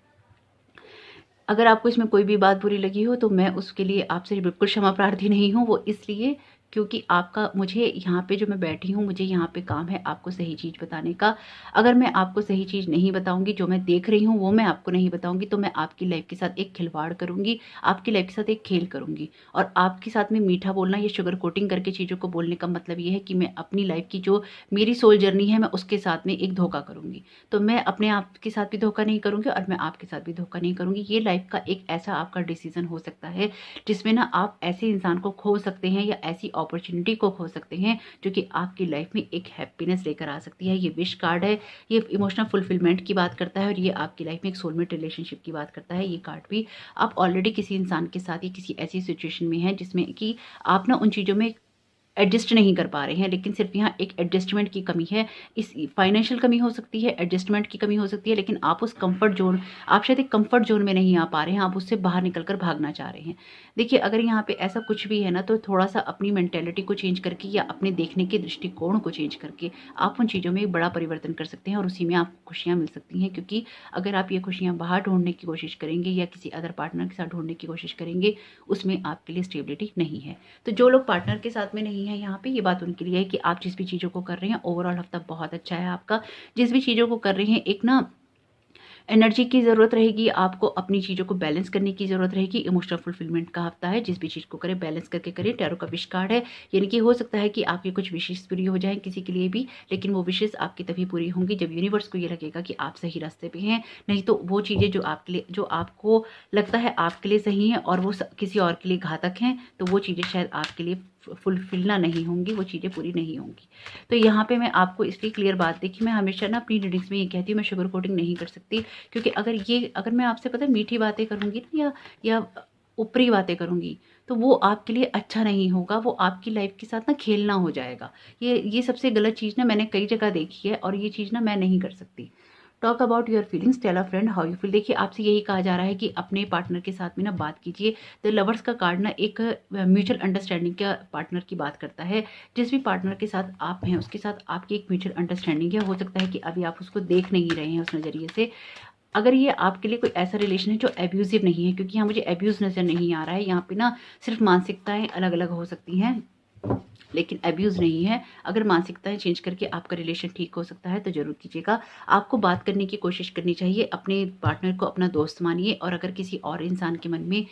अगर आपको इसमें कोई भी बात बुरी लगी हो, तो मैं उसके लिए आपसे बिल्कुल क्षमा प्रार्थी नहीं हूँ। वो इसलिए क्योंकि मुझे यहाँ पे जो मैं बैठी हूँ, मुझे यहाँ पे काम है आपको सही चीज़ बताने का। अगर मैं आपको सही चीज़ नहीं बताऊँगी, जो मैं देख रही हूँ वो मैं आपको नहीं बताऊँगी, तो मैं आपकी लाइफ के साथ एक खिलवाड़ करूँगी, आपकी लाइफ के साथ एक खेल करूँगी। और आपके साथ में मीठा बोलना या शुगर कोटिंग करके चीज़ों को बोलने का मतलब ये है कि मैं अपनी लाइफ की जो मेरी सोल जर्नी है, मैं उसके साथ में एक धोखा करूँगी। तो मैं अपने आप के साथ भी धोखा नहीं करूँगी और मैं आपके साथ भी धोखा नहीं करूँगी। ये लाइफ का एक ऐसा आपका डिसीजन हो सकता है जिसमें ना आप ऐसे इंसान को खो सकते हैं या ऐसी अपॉर्चुनिटी को खो सकते हैं जो कि आपकी लाइफ में एक हैप्पीनेस लेकर आ सकती है। ये विश कार्ड है, ये इमोशनल फुलफिलमेंट की बात करता है और ये आपकी लाइफ में एक सोलमेट रिलेशनशिप की बात करता है। ये कार्ड भी आप ऑलरेडी किसी इंसान के साथ या किसी ऐसी सिचुएशन में हैं जिसमें कि आप ना उन चीज़ों में एडजस्ट नहीं कर पा रहे हैं, लेकिन सिर्फ यहाँ एक एडजस्टमेंट की कमी है। इस फाइनेंशियल कमी हो सकती है, एडजस्टमेंट की कमी हो सकती है, लेकिन आप उस आप शायद एक कंफर्ट जोन में नहीं आ पा रहे हैं, आप उससे बाहर निकल कर भागना चाह रहे हैं। देखिए, अगर यहाँ पे ऐसा कुछ भी है ना, तो थोड़ा सा अपनी मेंटेलिटी को चेंज करके या अपने देखने के दृष्टिकोण को चेंज करके आप उन चीज़ों में एक बड़ा परिवर्तन कर सकते हैं और उसी में आपको खुशियाँ मिल सकती हैं। क्योंकि अगर आप ये खुशियाँ बाहर ढूंढने की कोशिश करेंगे या किसी अदर पार्टनर के साथ ढूंढने की कोशिश करेंगे, उसमें आपके लिए स्टेबिलिटी नहीं है। तो जो लोग पार्टनर के साथ में नहीं है, यहाँ पे ये बात उनके लिए है कि आप जिस भी चीज़ों को कर रहे हैं, ओवरऑल हफ्ता बहुत अच्छा है आपका। जिस भी चीज़ों को कर रहे हैं, एक ना एनर्जी की ज़रूरत रहेगी, आपको अपनी चीज़ों को बैलेंस करने की ज़रूरत रहेगी। इमोशनल फुलफिलमेंट का हफ्ता है, जिस भी चीज़ को करें बैलेंस करके करें। टैरो का विश कार्ड है, यानी कि हो सकता है कि आपकी कुछ विशेष पूरी हो जाएं किसी के लिए भी, लेकिन वो विशेष आपकी तभी पूरी होंगी जब यूनिवर्स को ये लगेगा कि आप सही रास्ते पे हैं। नहीं तो वो चीज़ें जो आपको लगता है आपके लिए सही हैं और वो किसी और के लिए घातक हैं, तो वो चीज़ें शायद आपके लिए फुलफिलना नहीं होंगी, वो चीज़ें पूरी नहीं होंगी। तो यहाँ पे मैं आपको इसलिए क्लियर बात देखी, मैं हमेशा ना अपनी रीडिंग्स में ये कहती हूँ, मैं शुगर कोटिंग नहीं कर सकती, क्योंकि अगर मैं आपसे पता है मीठी बातें करूँगी ना या ऊपरी बातें करूँगी, तो वो आपके लिए अच्छा नहीं होगा, वो आपकी लाइफ के साथ ना खेलना हो जाएगा। ये सबसे गलत चीज़ ना मैंने कई जगह देखी है और ये चीज़ ना मैं नहीं कर सकती। Talk about your feelings, tell a friend how you feel. देखिए, आपसे यही कहा जा रहा है कि अपने पार्टनर के साथ में ना बात कीजिए। द लवर्स का कार्ड ना एक म्यूचुअल अंडरस्टैंडिंग का पार्टनर की बात करता है। जिस भी पार्टनर के साथ आप हैं उसके साथ आपकी एक म्यूचुअल अंडरस्टैंडिंग है। हो सकता है कि अभी आप उसको देख नहीं रहे हैं उस नज़रिए से। अगर ये आपके लिए कोई ऐसा रिलेशन है जो एब्यूजिव नहीं है, क्योंकि यहाँ मुझे एब्यूज़ नज़र नहीं आ रहा है, यहाँ पे ना सिर्फ मानसिकताएं अलग अलग हो सकती हैं लेकिन अब्यूज़ नहीं है। अगर मानसिकताएं चेंज करके आपका रिलेशन ठीक हो सकता है तो ज़रूर कीजिएगा। आपको बात करने की कोशिश करनी चाहिए, अपने पार्टनर को अपना दोस्त मानिए और अगर किसी और इंसान के मन में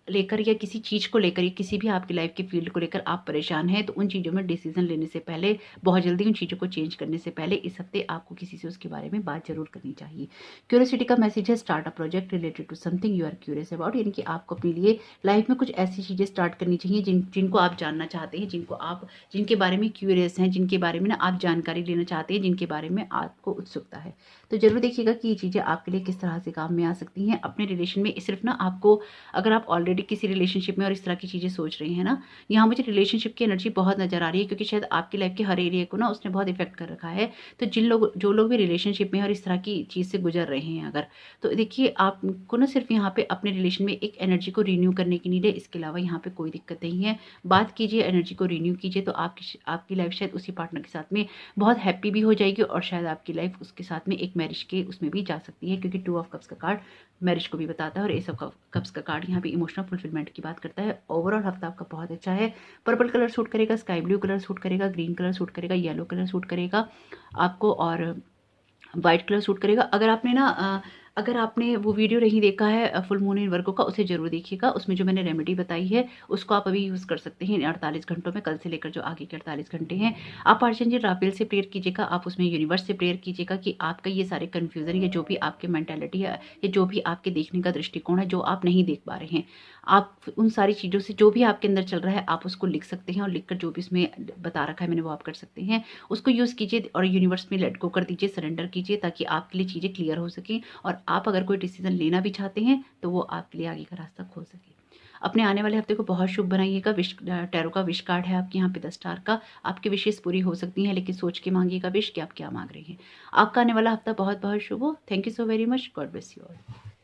लेकर या किसी चीज़ को लेकर या किसी भी आपकी लाइफ के फील्ड को लेकर आप परेशान हैं, तो उन चीज़ों में डिसीजन लेने से पहले, बहुत जल्दी उन चीज़ों को चेंज करने से पहले इस हफ्ते आपको किसी से उसके बारे में बात जरूर करनी चाहिए। क्यूरियोसिटी का मैसेज है start a project related to something you are curious about, यानी कि आपको अपने लिए लाइफ में कुछ ऐसी चीज़ें स्टार्ट करनी चाहिए जिनको आप जानना चाहते हैं, जिनके बारे में क्यूरियस हैं, जिनके बारे में ना आप जानकारी लेना चाहते हैं, जिनके बारे में आपको उत्सुकता है। तो जरूर देखिएगा कि ये चीज़ें आपके लिए किस तरह से काम में आ सकती हैं अपने रिलेशन में। सिर्फ ना आपको, अगर आप ऑलरेडी किसी रिलेशनशिप में और इस तरह की चीज़ें सोच रही हैं ना, यहाँ मुझे रिलेशनशिप की एनर्जी बहुत नज़र आ रही है, क्योंकि शायद आपकी लाइफ के हर एरिया को ना उसने बहुत इफेक्ट कर रखा है। तो जो लोग भी रिलेशनशिप में और इस तरह की चीज़ से गुजर रहे हैं अगर, तो देखिए आपको ना सिर्फ यहाँ पे अपने रिलेशन में एक एनर्जी को रिन्यू करने की नीड है, इसके अलावा यहाँ पे कोई दिक्कत नहीं है। बात कीजिए, एनर्जी को रिन्यू कीजिए, तो आपकी लाइफ शायद उसी पार्टनर के साथ में बहुत हैप्पी भी हो जाएगी, और शायद आपकी लाइफ उसके साथ में एक मैरिज के उसमें भी जा सकती है, क्योंकि 2 ऑफ कप्स का कार्ड मैरिज को भी बताता है और एस ऑफ कप्स का कार्ड यहाँ पे इमोशनल फुलफिलमेंट की बात करता है। ओवरऑल हफ्ता आपका बहुत अच्छा है। पर्पल कलर सूट करेगा, स्काई ब्लू कलर सूट करेगा, ग्रीन कलर सूट करेगा, येलो कलर सूट करेगा आपको, और वाइट कलर सूट करेगा। अगर आपने वो वीडियो नहीं देखा है फुल मून इन वर्गो का, उसे जरूर देखिएगा। उसमें जो मैंने रेमेडी बताई है उसको आप अभी यूज़ कर सकते हैं 48 घंटों में, कल से लेकर जो आगे के 48 घंटे हैं। आप आर्चेंजल राफेल से प्रेयर कीजिएगा, आप उसमें यूनिवर्स से प्रेयर कीजिएगा कि आपका ये सारे कन्फ्यूजन या जो भी आपके मेंटालिटी है या जो भी आपके देखने का दृष्टिकोण है जो आप नहीं देख पा रहे हैं, आप उन सारी चीज़ों से जो भी आपके अंदर चल रहा है आप उसको लिख सकते हैं, और लिखकर जो भी इसमें बता रखा है मैंने वो आप कर सकते हैं। उसको यूज़ कीजिए और यूनिवर्स में लेट गो कर दीजिए, सरेंडर कीजिए, ताकि आपके लिए चीज़ें क्लियर हो सकें, और आप अगर कोई डिसीजन लेना भी चाहते हैं तो वो आपके लिए आगे का रास्ता खोल सके। अपने आने वाले हफ्ते को बहुत शुभ बनाइएगा। टैरो का विश कार्ड है आपके यहाँ पे 10 स्टार का। आपकी विशेष पूरी हो सकती हैं, लेकिन सोच के मांगिएगा विश कि आप क्या मांग रही हैं। आपका आने वाला हफ्ता बहुत बहुत शुभ हो। Thank you so very much. God bless you all.